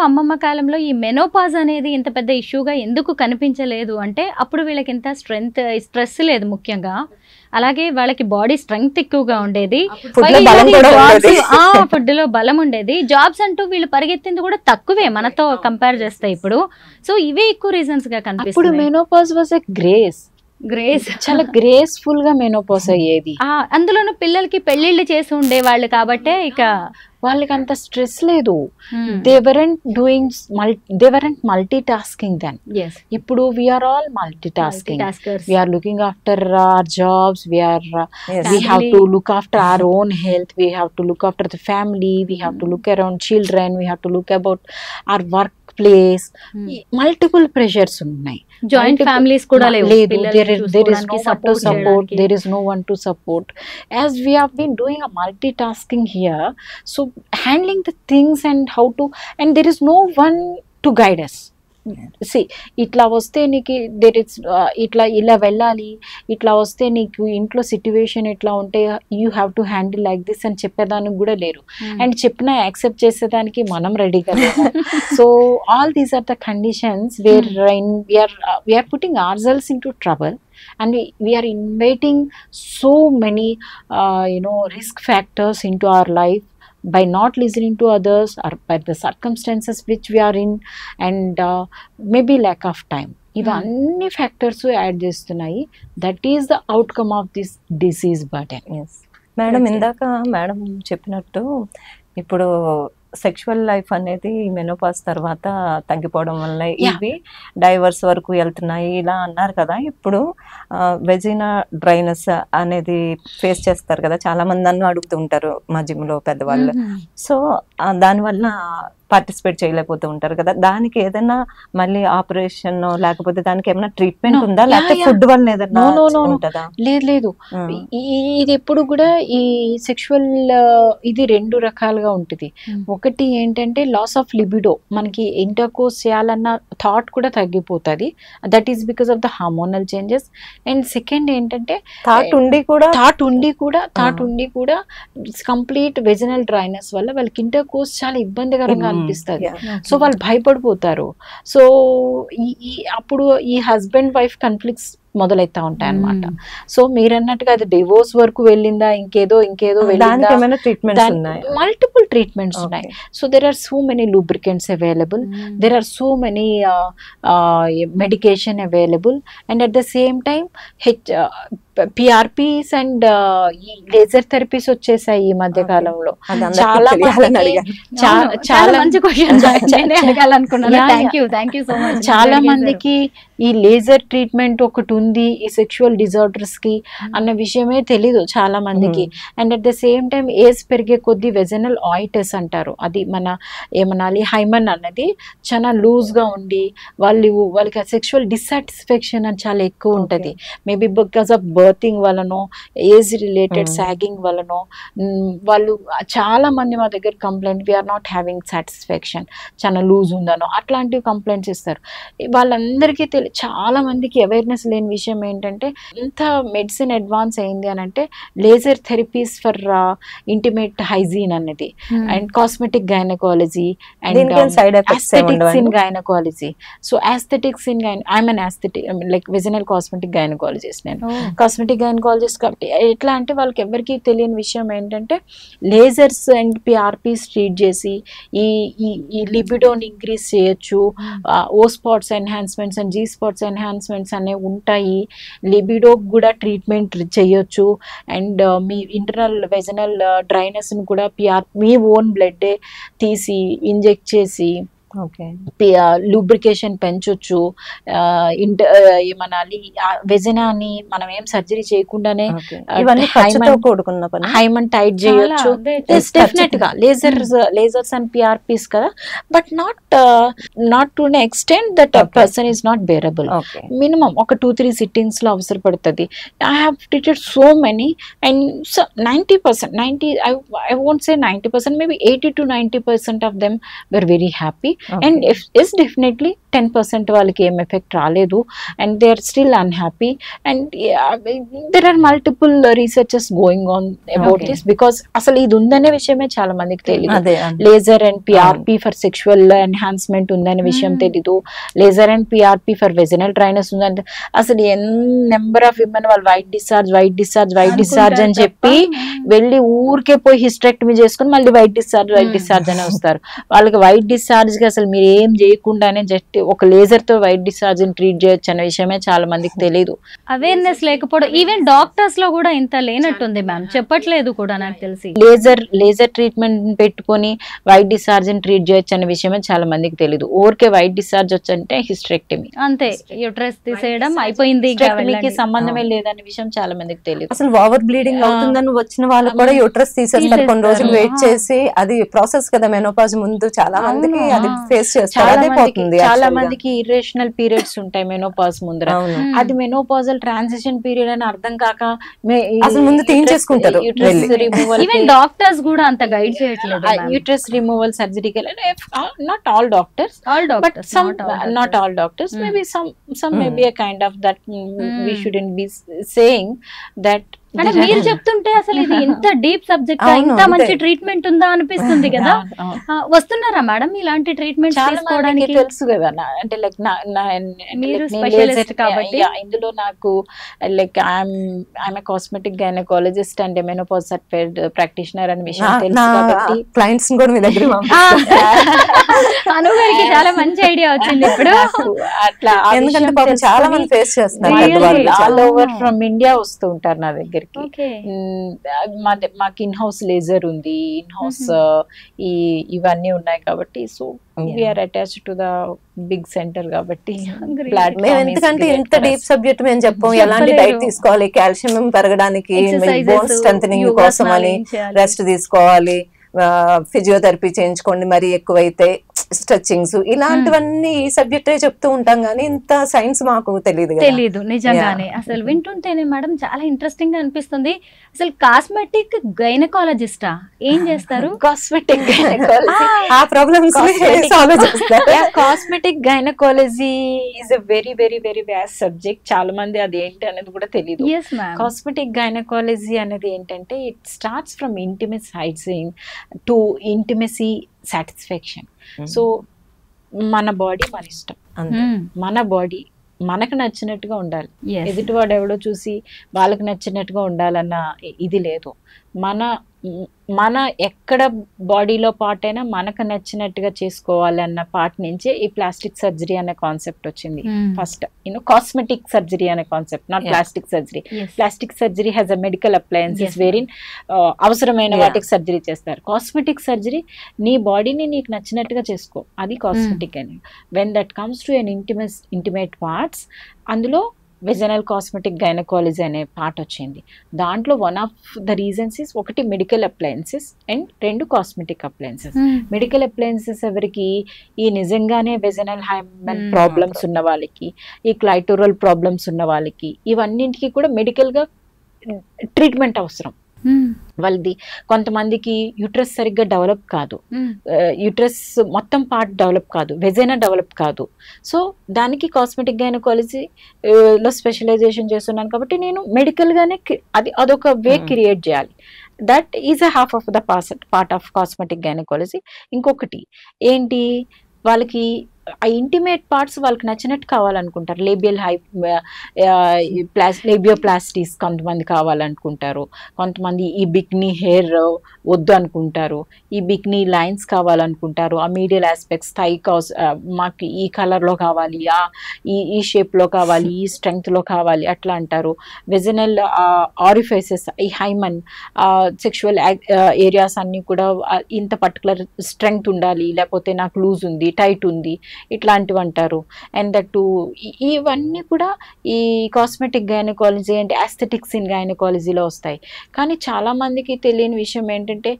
అమ్మమ్మ కాలంలో ఈ మెనోపాజ్ అనేది ఇంత పెద్ద ఇష్యూగా ఎందుకు కనిపించలేదు అంటే అప్పుడు వీళ్ళకి ఇంత స్ట్రెస్ లేదు ముఖ్యంగా, అలాగే వాళ్ళకి బాడీ స్ట్రెంగ్త్ ఎక్కువగా ఉండేది, ఫుడ్ లో బలం ఉండేది, జాబ్స్ అంటూ వీళ్ళు పరిగెత్తింది కూడా తక్కువే మనతో కంపేర్ చేస్తే ఇప్పుడు. సో ఇవే ఎక్కువ రీజన్స్ గా కనిపిస్తుంది. ఇప్పుడు మెనోపాజ్ వాజ్ ఎ గ్రేస్ చాలా గ్రేస్ఫుల్ గా మెనోపాజ్ అయ్యేది. అందులోనూ పిల్లలకి పెళ్లిళ్ళు చేసి ఉండేవాళ్ళు కాబట్టే ఇక వాళ్ళకి అంత స్ట్రెస్ లేదు. They weren't multitasking then. ఇప్పుడు we're all multitasking. We're looking after our jobs, we have to look after our own health, we have to look after the family, we have to look around children, we have to look about our work place. Multiple pressures ఉన్నాయి. Joint families కూడా లేదు. there is no one to support, there is no one to support, as we have been doing a multitasking here. So handling the things and how to, and there is no one to guide us. See, ఇట్లా వస్తే నీకు ఇట్లా ఇలా వెళ్ళాలి, ఇట్లా వస్తే నీకు ఇంట్లో సిట్యువేషన్ ఎట్లా ఉంటే you have to handle like this అని చెప్పేదానికి కూడా లేరు. అండ్ చెప్పినా యాక్సెప్ట్ చేసేదానికి మనం రెడీగా లేము. So all these are the conditions where we're putting ourselves into trouble. And we are inviting so many risk factors into our life by not listening to others or by the circumstances which we are in, and maybe lack of time. ఇవన్నీ factors add చేస్తున్నాయి. That is the outcome of this disease burden. Madam ఇందాక madam చెప్పినట్టు ఇప్పుడు sexual life అనేది menopause తర్వాత తగ్గిపోవడం వల్ల ఇవి డైవర్స్ వరకు వెళ్తున్నాయి ఇలా అన్నారు కదా. ఇప్పుడు వెజినా డ్రైనెస్ అనేది ఫేస్ చేస్తారు కదా, చాలా మంది నన్ను అడుగుతూ ఉంటారు మా జిమ్ లో పెద్దవాళ్ళు. సో దానివల్ల పార్టిసిపేట్ చేయలేకపోతూ ఉంటారు కదా, దానికి ఏదైనా మళ్ళీ ఆపరేషన్ లేకపోతే దానికి ఏమైనా ట్రీట్మెంట్ ఉందా, లేకపోతే ఫుడ్ వల్ల ఏదైనా ఉంటుందా? లేదు, ఇది ఎప్పుడు కూడా ఈ సెక్షువల్ ఇది 2 రకాలుగా ఉంటుంది. ఒకటి ఏంటంటే లాస్ ఆఫ్ లిబిడో, మనకి ఇంటర్కోర్స్ చేయాలన్న థాట్ కూడా తగ్గిపోతుంది, that is because of the hormonal changes. And second ఏంటంటే థాట్ ఉండి కూడా కంప్లీట్ వెజినల్ డ్రైనెస్ వల్ల వాళ్ళకి ఇంటర్కోర్స్ చాలా ఇబ్బందికరంగా అనిపిస్తుంది. సో వాళ్ళు భయపడిపోతారు. సో అప్పుడు ఈ హస్బెండ్ వైఫ్ కాన్ఫ్లిక్ట్స్ మొదలైతా ఉంటాయి అన్నమాట. సో మీరు అన్నట్టుగా అది డివోర్స్ వరకు వెళ్ళిందా, ఇంకేదో మల్టిపుల్ ట్రీట్మెంట్స్ ఉన్నాయి. So there are so many lubricants available, there are so many medication available, and at the same time PRPs and ఈ లేజర్ థెరపీస్ వచ్చేసాయి ఈ మధ్య కాలంలో. చాలా మంచి క్వశ్చన్ అడగాలనుకున్నాను. Thank you so much. చాలా మందికి ఈ లేజర్ ట్రీట్మెంట్ ఒకటి ఉంది ఈ సెక్షువల్ డిజార్డర్స్ కి అన్న విషయమే తెలీదు చాలా మందికి. And at the same time age పెరిగే కొద్దీ వెజనల్ ఆయిటస్ అంటారు, అది మన ఏమనాలి హైమన్ అన్నది చాలా లూజ్ గా ఉండి వాళ్ళకి సెక్షువల్ డిస్సాటిస్ఫాక్షన్ అని చాలా ఎక్కువ ఉంటది. మేబీ బికాస్ ఆఫ్ బర్తింగ్ వలనో ఏజ్ రిలేటెడ్ సాగింగ్ వలనో వాళ్ళు చాలా మంది మా దగ్గర complaint we're not having satisfaction, చాలా లూజ్ ఉందనో అట్లాంటివి కంప్లైంట్స్ ఇస్తారు. వాళ్ళందరికీ చాలా మందికి అవేర్నెస్ లేని విషయం ఏంటంటే ఎంత మెడిసిన్ అడ్వాన్స్ అయింది అని అంటే laser therapies for intimate hygiene అన్నది and cosmetic gynaecology and aesthetics in gynecology. So aesthetics in I'm an aesthetic like vaginal cosmetic gynecologist. నేను కాస్మెటిక్ గైనకాలజిస్ట్ కాబట్టి ఎట్లా అంటే వాళ్ళకి ఎవరికి తెలియని విషయం ఏంటంటే లేజర్స్ అండ్ పిఆర్పీస్ ట్రీట్ చేసి ఈ లిబిడోని ఇంక్రీజ్ చేయొచ్చు, O spots enhancements and G spots enhancements అనేవి ఉంటాయి, లిబిడో కూడా ట్రీట్మెంట్ చేయొచ్చు, అండ్ మీ ఇంటర్నల్ వెజనల్ డ్రైనెస్ని కూడా మీ ఓన్ బ్లడ్ తీసి ఇంజెక్ట్ చేసి లూబ్రికేషన్ పెంచొచ్చు, ఏమనాలి వెజనాని మనం ఏం సర్జరీ చేయకుండానే హైమన్ టైట్ చేయొచ్చు. డెఫినెట్ గా లేజర్స్ అండ్ పిఆర్పీస్ కదా, but not to an extent that person is not bearable. Minimum ఒక 2-3 సిట్టింగ్స్ లో అవసరపడుతుంది. I have treated so many and 90%, I won't say 90%, maybe 80 to 90% of them were very happy. And if is definitely 10% వాళ్ళకి ఏం effect రాలేదు and they are still unhappy. And there are multiple researches going on about this because అసలు ఇది ఉందనే విషయమే చాలా మందికి తెలియదు. Laser and PRP for sexual enhancement ఉందనే విషయం తెలీదు, laser and PRP for vaginal dryness ఉందని. అసలు నెంబర్ ఆఫ్ విమెన్ వాళ్ళు వైట్ డిశ్చార్జ్ అని చెప్పి వెళ్ళి ఊరికే పోయి హిస్టెక్టమీ చేసుకుని మళ్ళీ వైట్ డిశ్చార్జ్ అని వస్తారు. వాళ్ళకి వైట్ డిశ్చార్జ్ కి అసలు మీరు ఏం చేయకుండానే జస్ట్ ఒక లేజర్ తో వైట్ డిశ్చార్జ్ ట్రీట్ చేయొచ్చు అనే విషయమే చాలా మందికి తెలియదు. అవేర్నెస్ లేకపోవడం ఈవెన్ డాక్టర్స్ లో కూడా ఇంత లేనట్టుంది మ్యామ్, చెప్పట్లేదు కూడా నాకు తెలిసి. లేజర్ ట్రీట్మెంట్ పెట్టుకొని వైట్ డిశ్చార్జ్ ట్రీట్ చేయొచ్చు అనే విషయమే చాలా మందికి తెలియదు. ఊరికే వైట్ డిశ్చార్జ్ వచ్చంటే హిస్టెక్టమీ అంతే, యూట్రస్ తీసేయడం అయిపోయింది, సంబంధమే లేదనే విషయం చాలా మందికి తెలియదు. అసలు ఓవర్ బ్లీడింగ్ అవుతుందని వచ్చిన వాళ్ళు కూడా యూట్రస్ తీసేస్తారు, కొన్ని రోజులు వెయిట్ చేసి. అది ప్రాసెస్ కదా, మెనోపాజ్ ముందు చాలా మందికి అది ఫేస్ చేస్తారు. చాలా మందికి ఇర్రేషనల్ పీరియడ్స్ ఉంటాయి మెనోపాజ్ ముందర. అది మెనోపాజల్ ట్రాన్సిషన్ పీరియడ్ అని అర్థం కాక అసలు ముందు తీయించేసుకుంటారు. డాక్టర్స్ కూడా అంత గైడ్ చేయట్లేదు యూట్రస్ రిమూవల్ సర్జరీకి. Not all doctors, but not all doctors, maybe some may be a kind of that. We shouldn't be saying that. అంటే మీరు చెప్తుంటే అసలు ఇది ఇంత డీప్ సబ్జెక్ట్, ఇంత మంచి ట్రీట్మెంట్ ఉందా అనిపిస్తుంది కదా. వస్తున్నారా మేడం ఇలాంటి ట్రీట్మెంట్ తీసుకోవడానికి? తెలుసు కదా, అంటే లైక్ మీరు స్పెషలిస్ట్ కాబట్టి ఇందులో నాకు like I'm cosmetic gynaecologist and menopause certified practitioner అనే విషయం తెలుసు కాబట్టి క్లయింట్స్ కూడా మీ దగ్గర అనుగారికి చాలా మంచి ఐడియా వచ్చింది ఇప్పుడు. అట్లా ఎందుకంటే చాలా మంది ఫేస్ చేస్తున్నారు, ఆల్ ఓవర్ ఫ్రమ్ ఇండియా వస్తూ ఉంటారు నా దగ్గర. మాకు ఇన్ హౌస్ లేజర్ ఉంది, ఇన్ హౌస్ ఇవన్నీ ఉన్నాయి కాబట్టి. So we are attached to the big centre కాబట్టి. ఎందుకంటే ఇంత డీప్ సబ్జెక్ట్ మేము చెప్పాం, ఎలాంటి డైట్ తీసుకోవాలి, కాల్షియం పెరగడానికి, బోన్ స్ట్రెంథనింగ్ కోసం అని రెస్ట్ తీసుకోవాలి, ఫిజియోథెరపీ చేయించుకోండి మరి ఎక్కువైతే స్ట్రెచ్చింగ్స్, ఇలాంటివన్నీ ఈ సబ్జెక్టే చెప్తూ ఉంటాం కానీ ఇంత సైన్స్ మాకు తెలియదు. తెలీదు నిజంగానే. అసలు వింటుంటేనే మేడం చాలా ఇంట్రెస్టింగ్ గా అనిపిస్తుంది. అసలు కాస్మెటిక్ గైనకాలజిస్టా ఏం చేస్తారు? కాస్మెటిక్ గైనకాలజీ ఆ ప్రాబ్లమ్స్ సాల్వ్ చేస్తారు. Cosmetic gynaecology is a very very very vast subject. చాలా మంది అది ఏంటి అనేది కూడా తెలియదు. Yes ma'am. కాస్మెటిక్ గైనకాలజీ అనేది ఏంటంటే it starts from intimate hygiene to intimacy satisfaction. So మన బాడీ మన ఇష్టం, మన బాడీ మనకు నచ్చినట్టుగా ఉండాలి. ఎదుటివాడు ఎవడో చూసి వాళ్ళకి నచ్చినట్టుగా ఉండాలన్న ఇది లేదు. మన ఎక్కడ బాడీలో పార్ట్ అయినా మనకు నచ్చినట్టుగా చేసుకోవాలి అన్న పార్ట్ నుంచే ఈ ప్లాస్టిక్ సర్జరీ అనే కాన్సెప్ట్ వచ్చింది. ఫస్ట్ కాస్మెటిక్ సర్జరీ అనే concept, not plastic surgery. Plastic surgery has a medical appliances wherein అవసరమైన వాటికి సర్జరీ చేస్తారు. కాస్మెటిక్ సర్జరీ నీ బాడీని నీకు నచ్చినట్టుగా చేసుకో, అది కాస్మెటిక్ అని. When that comes to an intimate parts, అందులో వెజనల్ కాస్మెటిక్ గైనకాలజీ అనే పార్ట్ వచ్చింది. దాంట్లో one of the reasons is ఒకటి మెడికల్ అప్లయన్సెస్ అండ్ రెండు కాస్మెటిక్ అప్లయన్సెస్. మెడికల్ అప్లయన్సెస్ ఎవరికి? ఈ నిజంగానే వెజనల్ హైమన్ ప్రాబ్లమ్స్ ఉన్న వాళ్ళకి, ఈ క్లైటోరల్ ప్రాబ్లమ్స్ ఉన్న వాళ్ళకి, ఇవన్నింటికి కూడా మెడికల్గా ట్రీట్మెంట్ అవసరం. వాళ్ళది కొంతమందికి యూట్రస్ సరిగ్గా డెవలప్ కాదు, యూట్రస్ మొత్తం పార్ట్ డెవలప్ కాదు, వెజైనా డెవలప్ కాదు. సో దానికి కాస్మెటిక్ గైనకాలజీ లో స్పెషలైజేషన్ చేస్తున్నాను కాబట్టి నేను మెడికల్గానే అదొక వే క్రియేట్ చేయాలి. That is a half of the part of cosmetic gynaecology. ఇంకొకటి ఏంటి, వాళ్ళకి ఆ ఇంటిమేట్ పార్ట్స్ వాళ్ళకి నచ్చినట్టు కావాలనుకుంటారు. లేబియోప్లాస్టీస్ కొంతమంది కావాలనుకుంటారు, కొంతమంది ఈ బిక్నీ హెయిర్ వద్దు అనుకుంటారు, ఈ బిక్నీ లైన్స్ కావాలనుకుంటారు, ఆ మీడియల్ ఆస్పెక్ట్స్ థై మాకు ఈ కలర్లో కావాలి, ఈ షేప్లో కావాలి, ఈ స్ట్రెంగ్త్లో కావాలి అట్లా అంటారు. వెజనల్ ఆరిఫైసెస్, ఈ హైమన్ సెక్షువల్ ఏరియాస్ అన్నీ కూడా ఇంత పర్టికులర్ స్ట్రెంగ్త్ ఉండాలి, లేకపోతే నాకు లూజ్ ఉంది, టైట్ ఉంది, ఇట్లాంటివి అంటారు. అండ్ దట్ ఇవన్నీ కూడా ఈ కాస్మెటిక్ గైనకాలజీ అంటే ఆస్థెటిక్స్ ఇన్ గైనకాలజీలో వస్తాయి. కానీ చాలా మందికి తెలియని విషయం ఏంటంటే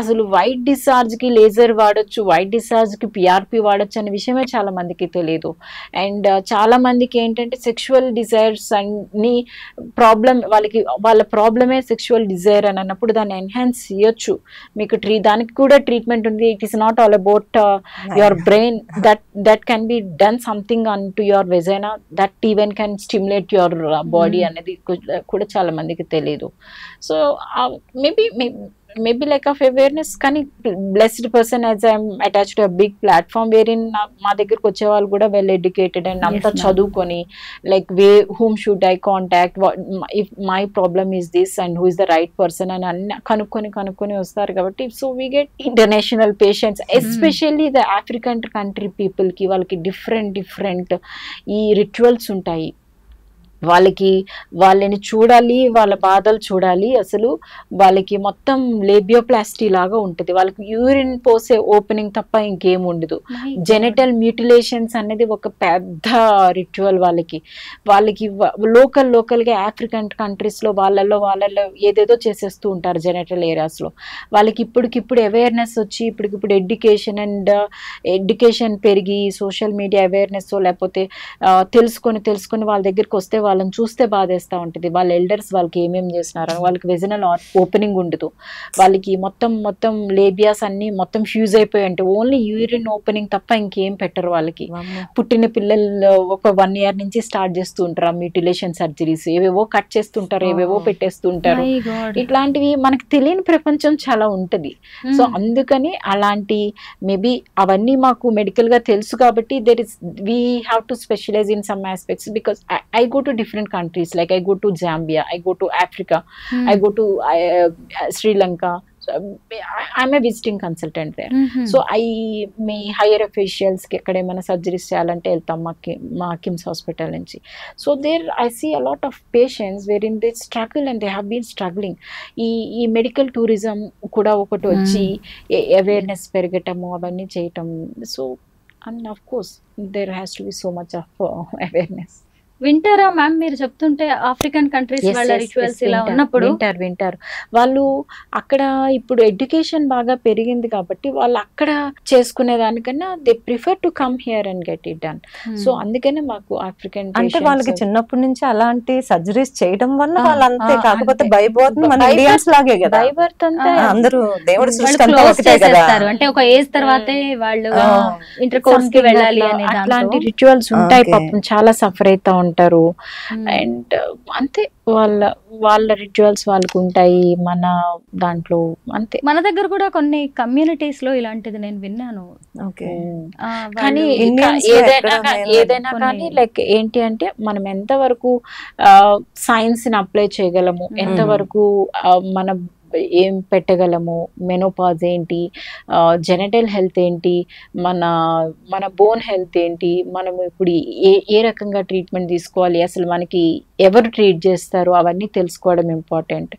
అసలు వైట్ డిశ్చార్జ్కి లేజర్ వాడచ్చు, వైట్ డిశ్చార్జ్కి పిఆర్పి వాడచ్చు అనే విషయమే చాలా మందికి తెలియదు. అండ్ చాలా మందికి ఏంటంటే సెక్షువల్ డిజైర్స్ అన్ని వాళ్ళ ప్రాబ్లమే సెక్షువల్ డిజైర్ అని అన్నప్పుడు దాన్ని ఎన్హాన్స్ చేయొచ్చు. మీకు దానికి కూడా ట్రీట్మెంట్ ఉంది. It is not all about your brain, that can be done something onto your vagina that even can stimulate your body అనేది కూడా చాలా మందికి తెలియదు. So maybe lack of awareness. కానీ blessed person as I'm attached to a big platform wherein మా దగ్గరకు వచ్చే వాళ్ళు కూడా well educated and అంతా చదువుకొని like whom should I contact, if my problem is this and who is the right person అని అన్ని కనుక్కొని వస్తారు కాబట్టి so we get international patients, especially the African country people కి వాళ్ళకి different ఈ రిచువల్స్ ఉంటాయి. వాళ్ళని చూడాలి, వాళ్ళ బాధలు చూడాలి. అసలు వాళ్ళకి మొత్తం లేబియోప్లాస్టీ లాగా ఉంటుంది. వాళ్ళకి యూరిన్ పోసే ఓపెనింగ్ తప్ప ఇంకేం ఉండదు. జెనిటల్ మ్యూటిలేషన్స్ అనేది ఒక పెద్ద రిచువల్. వాళ్ళకి లోకల్గా ఆఫ్రికన్ కంట్రీస్లో వాళ్ళల్లో ఏదేదో చేసేస్తూ ఉంటారు జెనిటల్ ఏరియాస్లో. వాళ్ళకి ఇప్పటికిప్పుడు అవేర్నెస్ వచ్చి ఇప్పటికిప్పుడు ఎడ్యుకేషన్ పెరిగి సోషల్ మీడియా అవేర్నెస్ లేకపోతే తెలుసుకొని వాళ్ళ దగ్గరికి వస్తే వాళ్ళని చూస్తే బాధేస్తూ ఉంటుంది. వాళ్ళ ఎల్డర్స్ వాళ్ళకి ఏమేమి చేసినారు, వాళ్ళకి వెజినల్ ఓపెనింగ్ ఉండదు, వాళ్ళకి మొత్తం లేబియాస్ అన్ని మొత్తం ఫ్యూజ్ అయిపోయి ఉంటాయి. ఓన్లీ యూరిన్ ఓపెనింగ్ తప్ప ఇంకేం పెట్టరు. వాళ్ళకి పుట్టిన పిల్లలు ఒక 1 year నుంచి స్టార్ట్ చేస్తూ ఉంటారు ఆ మ్యూటిలేషన్ సర్జరీస్. ఏవేవో కట్ చేస్తుంటారు, ఏవేవో పెట్టేస్తుంటారు. ఇట్లాంటివి మనకు తెలియని ప్రపంచం చాలా ఉంటుంది. సో అందుకని అలాంటి మేబీ అవన్నీ మాకు మెడికల్ గా తెలుసు కాబట్టి we have to specialize in some aspects because I go to different countries, like I go to Zambia, I go to Africa, I go to Sri Lanka. So I'm a visiting consultant there. So I may hire officials ki ekkade mana surgeries cheyalante veltam ma Kims hospital nunchi. So there I see a lot of patients wherein they struggle and they have been struggling. ఈ medical tourism కూడా ఒకటి వచ్చి awareness పెరగటము అవన్నీ చేయటం. So and of course there has to be so much of awareness. వింటారా ma'am మీరు చెప్తుంటే African countries వాళ్ళ రిచువల్స్ ఇలా ఉన్నప్పుడు? వింటారు వాళ్ళు అక్కడ ఇప్పుడు ఎడ్యుకేషన్ బాగా పెరిగింది కాబట్టి వాళ్ళు అక్కడ చేసుకునే దానికన్నా they prefer to come here and get it done. So అందుకనే మాకు ఆఫ్రికన్ అంటే వాళ్ళకి చిన్నప్పటి నుంచి అలాంటి సర్జరీస్ చేయడం వల్ల వాళ్ళు అంతే. కాకపోతే బై బర్త్ మన ఇండియన్స్ లాగే కదా, బై బర్త్ అంతా అందరూ దేవుడి వాళ్ళు సృష్టి అంతా క్లోజ్ ఒకటే కదా. చేసేస్తారు. అంటే ఒక ఏజ్ తర్వాతే వాళ్ళు ఇంటర్ కోర్స్ కి వెళ్ళాలి అనే అట్లాంటి రిచువల్స్ ఉంటాయి. పాపం చాలా సఫర్ అవుతా ఉంటారు. అండ్ అంతే వాళ్ళ రిచువల్స్ వాళ్ళకు ఉంటాయి, మన దాంట్లో అంతే. మన దగ్గర కూడా కొన్ని కమ్యూనిటీస్ లో ఇలాంటిది నేను విన్నాను. ఓకే. కానీ Indians లో ఏదైనా కానీ లైక్ ఏంటి అంటే మనం ఎంతవరకు సైన్స్ ని అప్లై చేయగలము, ఎంతవరకు మన ఏం పెట్టగలము, మెనోపాజ్ ఏంటి, జెనటల్ హెల్త్ ఏంటి, మన బోన్ హెల్త్ ఏంటి, మనం ఇప్పుడు ఏ రకంగా ట్రీట్మెంట్ తీసుకోవాలి, అసలు మనకి ఎవరు ట్రీట్ చేస్తారు, అవన్నీ తెలుసుకోవడం ఇంపార్టెంట్.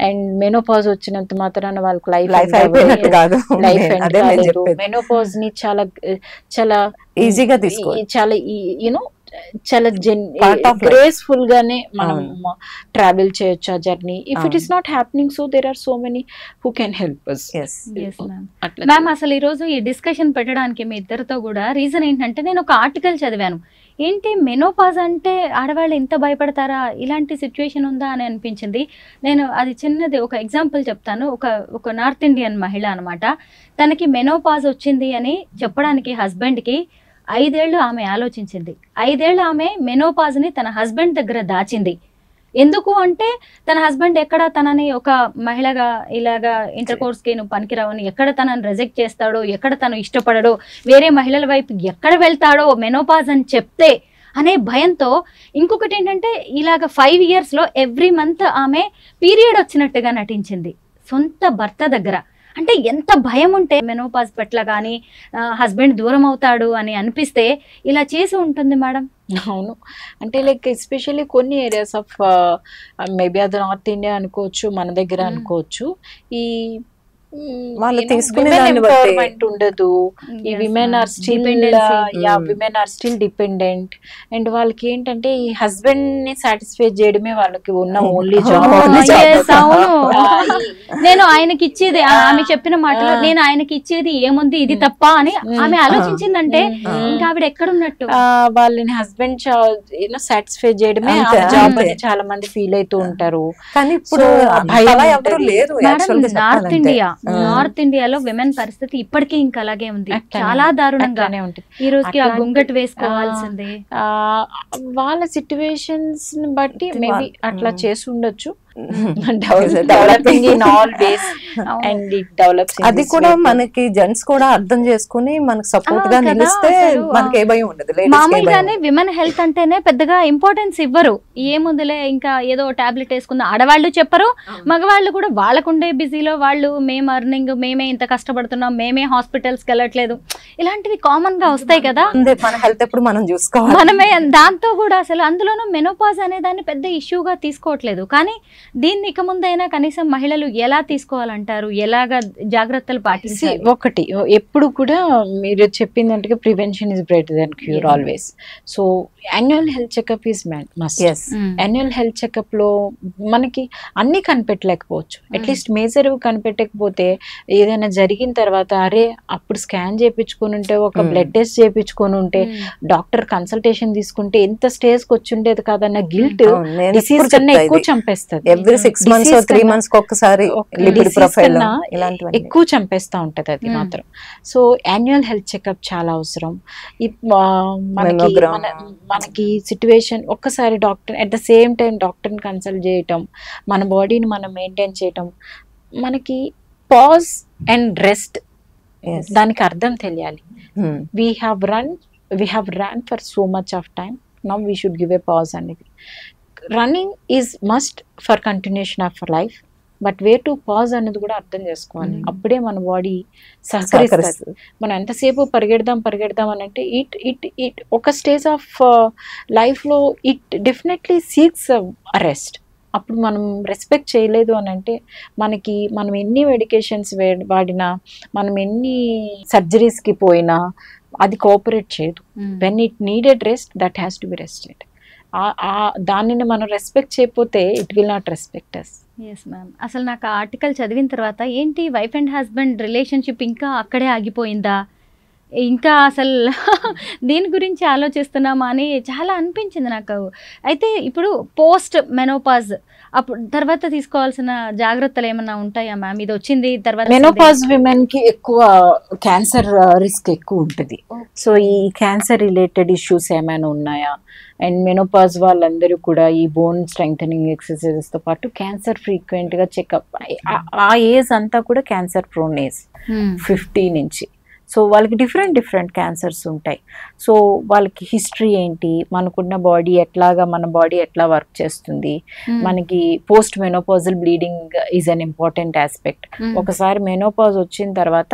అండ్ మెనోపాజ్ వచ్చినంత మాత్రాన వాళ్ళకి లైఫ్ అయిపోయినట్టు కాదు. మెనోపాజ్ ని చాలా ఈజీగా తీసుకోవాలి, చాలా యూనో చాలా గ్రేస్ఫుల్ గానే మనం ట్రావెల్ చేయొచ్చు ఆ journey. If it is not happening, so there are so many who can help us. Ma'am అసలు ఈ రోజు ఈ డిస్కషన్ పెట్టడానికి మీ ఇద్దరితో కూడా రీజన్ ఏంటంటే, నేను ఒక ఆర్టికల్ చదివాను. ఏంటి మెనోపాజ్ అంటే ఆడవాళ్ళు ఇంత భయపడతారా, ఇలాంటి సిచ్యువేషన్ ఉందా అని అనిపించింది. నేను అది చిన్నది ఒక ఎగ్జాంపుల్ చెప్తాను. ఒక నార్త్ ఇండియన్ మహిళ అనమాట, తనకి మెనోపాజ్ వచ్చింది అని చెప్పడానికి హస్బెండ్కి 5 ఏళ్ళు ఆమె ఆలోచించింది. 5 ఏళ్ళు ఆమె మెనోపాజ్ని తన హస్బెండ్ దగ్గర దాచింది. ఎందుకు అంటే తన హస్బెండ్ ఎక్కడ తనని ఒక మహిళగా ఇలాగా ఇంటర్ కోర్స్కి నువ్వు పనికిరావని ఎక్కడ తనని రిజెక్ట్ చేస్తాడో, ఎక్కడ తను ఇష్టపడడో, వేరే మహిళల వైపు ఎక్కడ వెళ్తాడో మెనోపాజ్ అని చెప్తే అనే భయంతో. ఇంకొకటి ఏంటంటే ఇలాగ 5 yearsలో ఎవ్రీ మంత్ ఆమె పీరియడ్ వచ్చినట్టుగా నటించింది సొంత భర్త దగ్గర. అంటే ఎంత భయం ఉంటే మెనోపాజ్ పట్ల కానీ హస్బెండ్ దూరం అవుతాడు అని అనిపిస్తే ఇలా చేసి ఉంటుంది మేడం. అవును, అంటే లైక్ ఎస్పెషల్లీ కొన్ని ఏరియాస్ ఆఫ్ మేబీ అది నార్త్ ఇండియా అనుకోవచ్చు, మన దగ్గర అనుకోవచ్చు, ఈ వాళ్ళు తీసుకునే దాన్ని బట్టి ఎంపవర్మెంట్ ఉండదు. ఈ women are still dependent. And వాళ్ళకి ఏంటంటే ఈ హస్బెండ్ ని సాటిస్ఫై చేయడమే వాళ్ళకి ఉన్న ఓన్లీ జాబ్. నేను ఆయనకి ఇచ్చేది, ఆమె చెప్పిన మాటలో నేను ఆయనకి ఇచ్చేది ఏముంది, ఇది తప్ప అని ఆమె ఆలోచించిందంటే ఇంకా ఆవిడ ఎక్కడున్నట్టు. వాళ్ళని హస్బెండ్ సాటిస్ఫై చేయడమే జాబ్ అని చాలా మంది ఫీల్ అవుతూ ఉంటారు. కానీ ఇప్పుడు నార్త్ ఇండియాలో విమెన్ పరిస్థితి ఇప్పటికీ ఇంకా అలాగే ఉంది, చాలా దారుణంగానే ఉంటుంది. ఈ రోజుకి ఆ గుంగట్ వేసుకోవాల్సిందే. వాళ్ళ సిచ్యువేషన్స్ ని బట్టి మేబీ అట్లా చేసి ఉండొచ్చు. Developing in all ways and it develops. అది కూడా మనకి జెంట్స్ కూడా అర్థం చేసుకుని మనకి సపోర్ట్ గా నిలిస్తే మనకి ఏ భయం ఉండదు. మామూలుగానే విమెన్ హెల్త్ అంటేనే పెద్దగా ఇంపార్టెన్స్ ఇవ్వరు. ఏముందులే ఇంకా ఏదో టాబ్లెట్ వేసుకుందాం ఆడవాళ్ళు చెప్పరు, మగవాళ్ళు కూడా వాళ్ళకుండే బిజీలో వాళ్ళు మేము అర్నింగ్, మేమే ఇంత కష్టపడుతున్నాం, మేమే హాస్పిటల్స్ కి వెళ్ళట్లేదు, ఇలాంటివి కామన్ గా వస్తాయి కదా. మన హెల్త్ ఎప్పుడు మనం చూసుకోవాలి, మనమే. దాంతో కూడా అసలు అందులోనూ మెనోపాజ్ అనే దాన్ని పెద్ద ఇష్యూగా తీసుకోవట్లేదు. కానీ దీన్ని ఇక ముందైనా కనీసం మహిళలు ఎలా తీసుకోవాలంటారు, ఎలాగా జాగ్రత్తలు పాటించాలి? ఒకటి ఎప్పుడు కూడా మీరు చెప్పిందంటే prevention is better than cure always. So annual health checkup is must. Annual health checkup లో మనకి అన్ని కనిపెట్టలేకపోవచ్చు, అట్లీస్ట్ మేజర్ కనిపెట్టకపోతే ఏదైనా జరిగిన తర్వాత అరే అప్పుడు స్కాన్ చేయించుకొని ఉంటే, ఒక బ్లడ్ టెస్ట్ చేయించుకొని ఉంటే, డాక్టర్ కన్సల్టేషన్ తీసుకుంటే ఎంత స్టేజ్ కి వచ్చి ఉండేది కాదన్న గిల్ట్ డిసీజ్ కన్నా ఎక్కువ చంపేస్తుంది. ఎవ్రీ 6 months 3 months ఒక్కసారి లిపిడ్ ప్రొఫైల్ ఎక్కువ చంపేస్తా ఉంటది అది మాత్రం. సో యాన్యువల్ హెల్త్ చెకప్ చాలా అవసరం. మనకి సిచ్యువేషన్ ఒక్కసారి doctor at the same time డాక్టర్ని కన్సల్ట్ చేయటం, మన బాడీని మనం మెయింటైన్ చేయటం, మనకి పాజ్ అండ్ రెస్ట్ దానికి అర్థం తెలియాలి. We have run for so much of time, now we should give a pause అనేది. Running is must for continuation of life, but way to pause అనేది కూడా అర్థం చేసుకోవాలి. అప్పుడే మన బాడీ సహకరిస్తుంది. మనం ఎంతసేపు పరిగెడదాం అని అంటే ఇట్ ఒక స్టేజ్ ఆఫ్ లైఫ్లో ఇట్ డెఫినెట్లీ సీక్స్ అరెస్ట్. అప్పుడు మనం రెస్పెక్ట్ చేయలేదు అని అంటే మనం ఎన్ని మెడికేషన్స్ వాడినా, మనం ఎన్ని సర్జరీస్కి పోయినా అది కోఆపరేట్ చేయదు. When it needed rest, that has to be rested. దానిని మనం రెస్పెక్ట్ చేయకపోతే it will not respect us. Yes ma'am. అసలు నాకు ఆ ఆర్టికల్ చదివిన తర్వాత ఏంటి వైఫ్ అండ్ హస్బెండ్ రిలేషన్షిప్ ఇంకా అక్కడే ఆగిపోయిందా, ఇంకా అసలు దీని గురించి ఆలోచిస్తున్నామా అని చాలా అనిపించింది నాకు. అయితే ఇప్పుడు పోస్ట్ మెనోపాజ్ అప్పుడు తర్వాత తీసుకోవాల్సిన జాగ్రత్తలు ఏమన్నా ఉంటాయా మ్యామ్? ఇది వచ్చింది తర్వాత మెనోపాజ్ విమెన్ కి ఎక్కువ క్యాన్సర్ రిస్క్ ఎక్కువ ఉంటుంది. సో ఈ క్యాన్సర్ రిలేటెడ్ ఇష్యూస్ ఏమైనా ఉన్నాయా? అండ్ మెనోపాజ్ వాళ్ళందరూ కూడా ఈ బోన్ స్ట్రెంగ్థనింగ్ ఎక్సర్సైజెస్ తో పాటు క్యాన్సర్ ఫ్రీక్వెంట్ గా చెకప్. ఆ ఏజ్ అంతా కూడా క్యాన్సర్ ప్రోన్ ఏజ్ 50 నుంచి. సో వాళ్ళకి డిఫరెంట్ క్యాన్సర్స్ ఉంటాయి. సో వాళ్ళకి హిస్టరీ ఏంటి, మనకున్న బాడీ ఎట్లాగా, మన బాడీ ఎట్లా వర్క్ చేస్తుంది, మనకి post menopausal bleeding is an important aspect. ఒకసారి మెనోపాజ్ వచ్చిన తర్వాత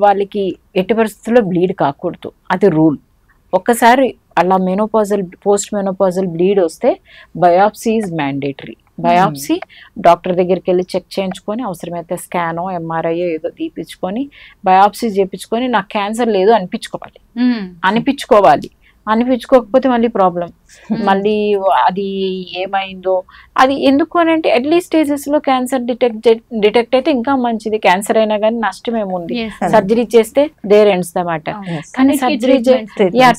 వాళ్ళకి ఎట్టి పరిస్థితుల్లో బ్లీడ్ కాకూడదు, అది రూల్. ఒక్కసారి అలా పోస్ట్ మెనోపాజల్ బ్లీడ్ వస్తే biopsy is mandatory. Biopsy doctor దగ్గరికి వెళ్ళి చెక్ చేయించుకొని, అవసరమైతే స్కానో ఎంఆర్ఐ ఏదో తీపించుకొని బయాప్సీ చేయించుకొని నాకు క్యాన్సర్ లేదు అనిపించుకోకపోతే మళ్ళీ ప్రాబ్లం. మళ్ళీ అది ఏమైందో అది ఎందుకు అని అంటే ఎర్లీ స్టేజెస్ లో క్యాన్సర్ డిటెక్ట్ అయితే ఇంకా మంచిది. క్యాన్సర్ అయినా కానీ నష్టం ఏముంది, సర్జరీ చేస్తే దేర్ ఎండ్స్ ద మ్యాటర్. కానీ సర్జరీ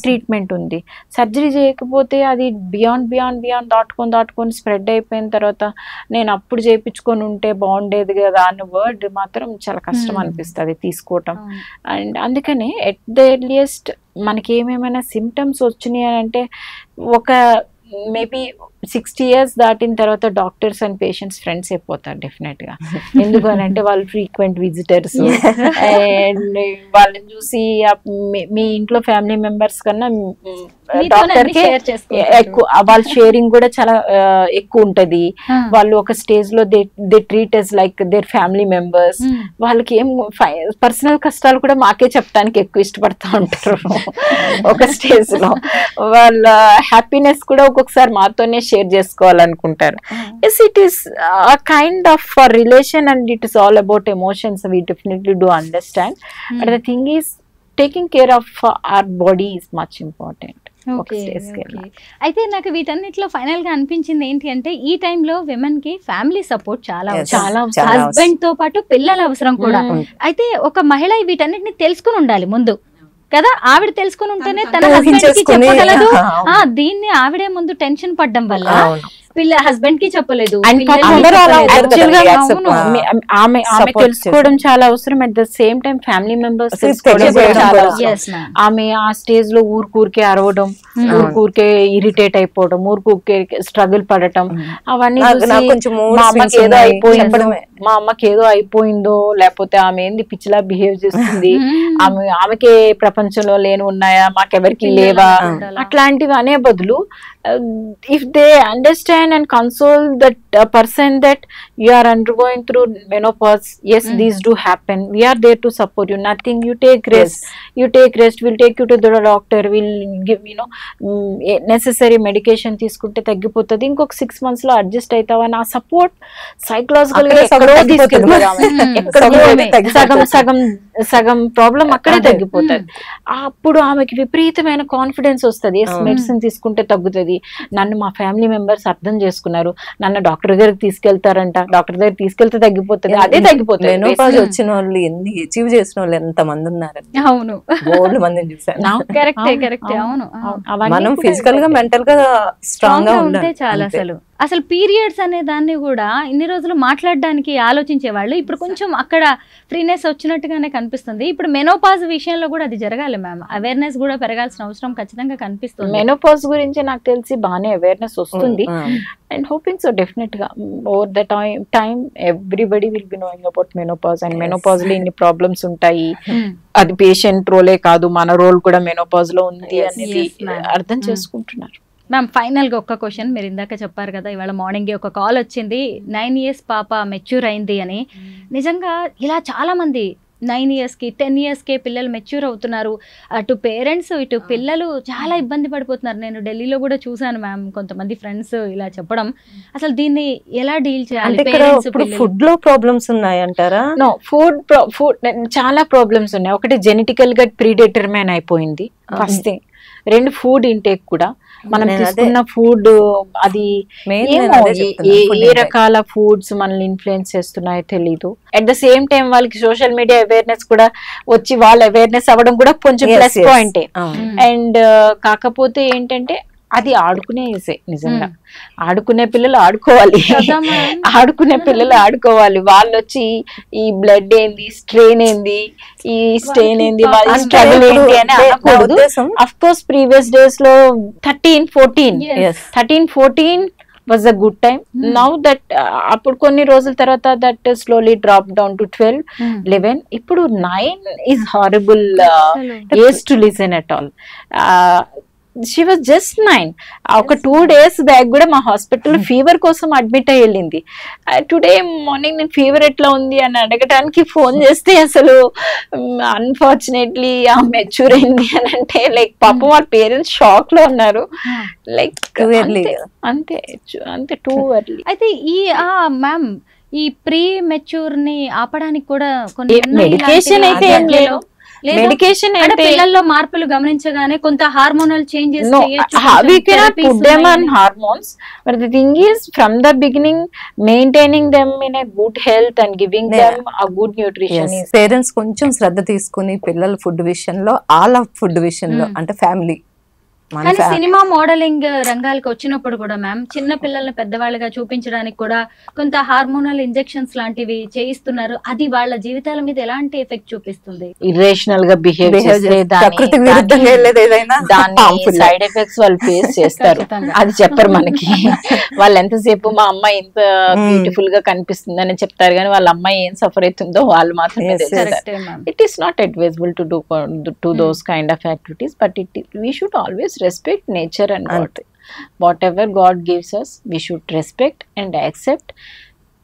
ట్రీట్మెంట్ ఉంది. సర్జరీ చేయకపోతే అది బియాండ్ దాటుకొని స్ప్రెడ్ అయిపోయిన తర్వాత నేను అప్పుడు చేయించుకొని ఉంటే బాగుండేది కదా అన్న వర్డ్ మాత్రం చాలా కష్టం అనిపిస్తుంది తీసుకోవటం. అండ్ అందుకనే ఎట్ ద ఎర్లియస్ట్ మనకి ఏమేమైనా సిమ్టమ్స్ వచ్చినాయి అని అంటే ఒక మేబీ 60 years దాటిన తర్వాత డాక్టర్స్ అండ్ పేషెంట్స్ ఫ్రెండ్స్ అయిపోతారు డెఫినెట్ గా. ఎందుకు అని అంటే వాళ్ళు ఫ్రీక్వెంట్ విజిటర్స్. అండ్ వాళ్ళని చూసి మీ ఇంట్లో ఫ్యామిలీ మెంబర్స్ కన్నా డాక్టర్ కి ఎక్కువ వాళ్ళ షేరింగ్ కూడా చాలా ఎక్కువ ఉంటది. వాళ్ళు ఒక స్టేజ్ లో they treat as like their family members. వాళ్ళకి ఏం పర్సనల్ కష్టాలు కూడా మాకే చెప్పడానికి ఎక్కువ ఇష్టపడతా ఉంటారు. ఒక స్టేజ్ లో వాళ్ళ హ్యాపీనెస్ కూడా ఒక్కొక్కసారి మాతోనే షేర్ చేసుకోవాలనుకుంటారు. Yes, it is a kind of a relation and it is all about emotions. We definitely do understand. But the thing is, taking care of our body is much important. అయితే నాకు వీటన్నిటిలో final గా అనిపించింది ఏంటి అంటే ఈ టైంలో women కి ఫ్యామిలీ సపోర్ట్ చాలా హస్బెండ్ తో పాటు పిల్లల అవసరం కూడా. అయితే ఒక మహిళ వీటన్నిటిని తెలుసుకుని ఉండాలి ముందు కదా. ఆవిడ తెలుసుకుని ఉంటేనే తన హస్బెండ్ కి చెప్పగలదు. దీన్ని ఆవిడే ముందు టెన్షన్ పడ్డం వల్ల హస్బెండ్ కి చెప్పలేదు. ఆమె తెలుసుకోవడం చాలా అవసరం. At the same time family members ఆమె ఆ స్టేజ్ లో ఊరికే అరవడం, ఊరికే ఇరిటేట్ అయిపోవడం, ఊరికే స్ట్రగుల్ పడటం, అవన్నీ మా అమ్మకి ఏదో అయిపోయిందో లేకపోతే ఆమె ఏంది పిచ్చిలా బిహేవ్ చేస్తుంది, ఆమెకే ప్రపంచంలో లేని ఉన్నాయా మాకెవరికి లేవా, అట్లాంటివి అనే బదులు if they understand and console that person that you are undergoing through menopause, yes, these do happen, we are there to support you, nothing, you take rest, we'll take you to the doctor, we'll give necessary medication తీసుకుంటే తగ్గిపోతుంది, ఇంకొక 6 months లో adjust అవుతావని ఆ support psychological గా సగం problem అక్కడే తగ్గిపోతుంది. అప్పుడు ఆమెకి విపరీతమైన కాన్ఫిడెన్స్ వస్తుంది. మెడిసిన్ తీసుకుంటే తగ్గుతుంది, నన్ను మా ఫ్యామిలీ మెంబర్స్ అర్థం చేసుకున్నారు, నన్ను డాక్టర్ దగ్గరికి తీసుకెళ్తారంట, డాక్టర్ దగ్గర తీసుకెళ్తే తగ్గిపోతుంది, అదే తగ్గిపోతుంది. మెనోపాజ్ వచ్చిన వాళ్ళు ఎన్ని అచీవ్ చేసిన వాళ్ళు ఎంత మంది ఉన్నారు. అవును, బోల్డ్ మందిని చూసాను. కరెక్ట్. అవును, మనం ఫిజికల్ గా మెంటల్ గా స్ట్రాంగ్ గా ఉంటే చాలా. అసలు పీరియడ్స్ అనే దాన్ని కూడా ఇన్ని రోజులు మాట్లాడడానికి ఆలోచించే వాళ్ళు ఇప్పుడు కొంచెం అక్కడ ఫ్రీనెస్ వచ్చినట్టుగానే కనిపిస్తుంది. ఇప్పుడు మెనోపాజ్ విషయంలో కూడా అది జరగాలి మ్యామ్, అవేర్నెస్ కూడా పెరగాల్సిన అవసరం ఖచ్చితంగా కనిపిస్తుంది. మెనోపాజ్ గురించి నాకు తెలిసి బాగానే అవేర్నెస్ వస్తుంది. అండ్ హోపింగ్ సో డెఫినెట్ గా over the time everybody will be knowing about menopause. And menopause లో ఇన్ని ప్రాబ్లమ్స్ ఉంటాయి, అది పేషెంట్ రోలే కాదు మన రోల్ కూడా మెనోపాజ్ లో ఉంది అనేది అర్థం చేసుకుంటున్నారు. మ్యామ్ ఫైనల్ గా ఒక్క క్వశ్చన్, మీరు ఇందాక చెప్పారు కదా ఇవాళ మార్నింగ్ ఒక కాల్ వచ్చింది 9 years పాప మెచ్యూర్ అయింది అని. నిజంగా ఇలా చాలా మంది 9 years కి 10 years కే పిల్లలు మెచ్యూర్ అవుతున్నారు. అటు పేరెంట్స్ ఇటు పిల్లలు చాలా ఇబ్బంది పడిపోతున్నారు. నేను ఢిల్లీలో కూడా చూసాను మ్యామ్, కొంతమంది ఫ్రెండ్స్ ఇలా చెప్పడం. అసలు దీన్ని ఎలా డీల్ చేయాలి? ఫుడ్ లో ప్రాబ్లమ్స్ ఉన్నాయంటారా? నో, ఫుడ్ చాలా ప్రాబ్లమ్స్ ఉన్నాయి. ఒకటి జెనెటికల్ గా ప్రీడెటర్మైన్ అయిపోయింది ఫస్ట్ థింగ్. రెండు ఫుడ్ ఇంటేక్ కూడా మనం నేను అదే- తీసుకున్న ఫుడ్ అది Main ఏమో నేను అదే చెప్తున్నా, food ఏ intake. రకాల ఫుడ్స్ మనల్ని ఇన్ఫ్లుయెన్స్ చేస్తున్నాయో తెలీదు. అట్ ద సేమ్ టైం వాళ్ళకి సోషల్ మీడియా అవేర్నెస్ కూడా వచ్చి వాళ్ళ అవేర్నెస్ అవ్వడం కూడా కొంచెం Yes, ప్లస్ yes. పాయింటే. అవును. అండ్ కాకపోతే ఏంటంటే అది ఆడుకునే ఏసే నిజంగా. ఆడుకునే పిల్లలు ఆడుకోవాలి, కదా ma'am? ఆడుకునే పిల్లలు ఆడుకోవాలి. వాళ్ళు వచ్చి ఈ బ్లడ్ ఏంది, స్ట్రెయిన్ ఏంది, ఈ స్ట్రెయిన్ ఏంది, వాళ్ళ అంటే స్ట్రగుల్ ఇప్పుడు ఏంటి అని నా అనకూడదు. ఉద్దేశం అఫ్ కోర్స్ ప్రీవియస్ డేస్ లో 13-14 Yes. 13-14 was a good time. Now that అప్పుడు కొన్ని రోజుల తర్వాత that slowly drop down to 12-11. ఇప్పుడు 9 is horrible age to listen at all. She was just 9. ఒక 2 days బ్యాక్ కూడా మా హాస్పిటల్ ఫీవర్ కోసం అడ్మిట్ అయ్యి వెళ్ళింది. టుడే మార్నింగ్ నేను ఫీవర్ ఎట్లా ఉంది అని అడగటానికి ఫోన్ చేస్తే అసలు అన్ఫార్చునేట్లీ ఆ మెచ్యూర్ అయింది అని అంటే లైక్ పాపం వాళ్ళ పేరెంట్స్ షాక్ లో ఉన్నారు. Like Too early. అంతే అంతే టూ ఎర్లీ. అయితే ఈ మ్యామ్ ఈ ప్రీ మెచ్యూర్ ని ఆపడానికి కూడా కొన్ని మెడికేషన్ అయితే ఏం లేదు. మెడికేషన్ అంటే అయితే పిల్లల్లో మార్పులు గమనించగానే కొంత hormonal changes no, we cannot put them on hormones, but the thing is from the beginning maintaining them in a good health and giving them a good nutrition is parents కొంచెం శ్రద్ధ తీసుకుని పిల్లల food విషయంలో all of food విషయంలో అంటే family కానీ cinema modelling రంగాలకు వచ్చినప్పుడు కూడా మ్యామ్ చిన్న పిల్లల్ని పెద్దవాళ్ళగా చూపించడానికి కూడా కొంత హార్మోనల్ ఇంజెక్షన్స్ లాంటివి చేయిస్తున్నారు. అది వాళ్ళ జీవితాల మీద ఎలాంటి ఎఫెక్ట్ చూపిస్తుంది? irrational గా బిహేవ్ చేస్తే ప్రకృతికి విరుద్ధంగా వెళ్ళేది ఏదైనా దాని harmful. సైడ్ ఎఫెక్ట్స్ వాళ్ళు ఫేస్ చేస్తారు. ఖచ్చితంగా. అది చెప్పరు మనకి. వాళ్ళు ఎంతసేపు మా అమ్మాయి ఇంత బ్యూటిఫుల్ గా కనిపిస్తుంది అని చెప్తారు, కానీ వాళ్ళ అమ్మాయి ఏం సఫర్ అవుతుందో వాళ్ళు మాత్రమే Yes, yes. తెలుస్తారు. కరెక్టే ma'am. It is not advisable to those kind of activities, but we should always respect nature and God. Whatever God gives us, we should respect and accept.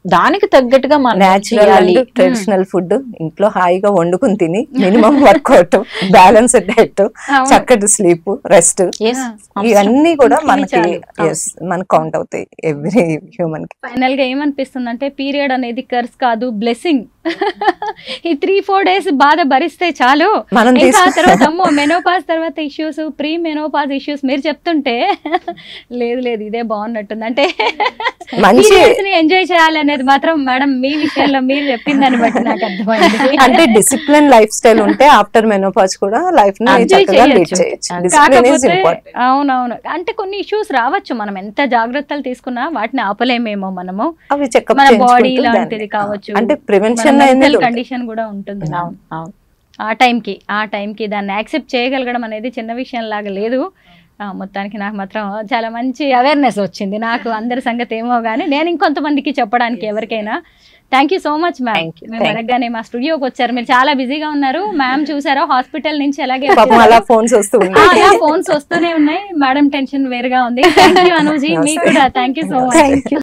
దానికి తగ్గట్టుగా మనం న్యాచురల్ చేయాలి. And traditional food ఇంట్లో హాయిగా వండుకుని తిని minimum work out, balance diet, అవును. చక్కటి స్లీప్, రెస్ట్, Yes, ఇవన్నీ కూడా ఇవి మనకి చాలు. yes, మనకు కౌంట్ అవుతాయి ఎవ్రీ హ్యూమన్ కి. ఫైనల్ గా ఏమనిపిస్తుంది అంటే పీరియడ్ అనేది కర్స్ కాదు, బ్లెస్సింగ్. ఈ 3-4 days బాధ భరిస్తే చాలు. మనం ఇంకా ఆ తర్వాత అమ్మో మెనోపాజ్ తర్వాత ఇష్యూస్, ప్రీ మెనోపాజ్ ఇష్యూస్ మీరు చెప్తుంటే లేదు లేదు ఇదే బాగున్నట్టుంది. అంటే మంచి ఎంజాయ్ చేయాలి అనేది మాత్రం మేడం మీ విషయంలో మీరు చెప్పిందని బట్టి నాకు అర్థమైంది. అంటే డిసిప్లిన్ లైఫ్ స్టైల్ ఉంటే ఆఫ్టర్ మెనోపాజ్ కూడా లైఫ్ ని Enjoy చక్కగా లీడ్ చేయొచ్చు. చేయొచ్చు. డిసిప్లిన్ ఇస్ కాకపోతే ఇంపార్టెంట్. అవునవును అంటే కొన్ని ఇష్యూస్ రావచ్చు, మనం ఎంత జాగ్రత్తలు తీసుకున్నా వాటిని ఆపలేమేమో మనము. అవి చెకప్ మన బాడీ లాంటిది కావచ్చు, అంటే ప్రివెన్షన్ కండిషన్ కూడా ఉంటుంది. అవును, అవును. ఆ టైంకి దాన్ని యాక్సెప్ట్ చేయగలగడం అనేది చిన్న విషయం లాగా లేదు. మొత్తానికి నాకు మాత్రం చాలా మంచి అవేర్నెస్ వచ్చింది. నాకు అందరి సంగతి ఏమో కానీ నేను ఇంకొంతమందికి చెప్పడానికి ఎవరికైనా. Thank you so much ma'am. Thank you. మేము అడగగానే మా స్టూడియోకి వచ్చారు, మీరు చాలా బిజీగా ఉన్నారు. మ్యామ్ చూసారా హాస్పిటల్ నుంచి అలాగే పాపం అలా ఫోన్స్ వస్తూ ఉన్నాయి. ఫోన్స్ వస్తూనే ఉన్నాయి. మేడం టెన్షన్ వేరుగా ఉంది. థ్యాంక్ యూ అనూజీ, మీకు కూడా థ్యాంక్ యూ సో మచ్.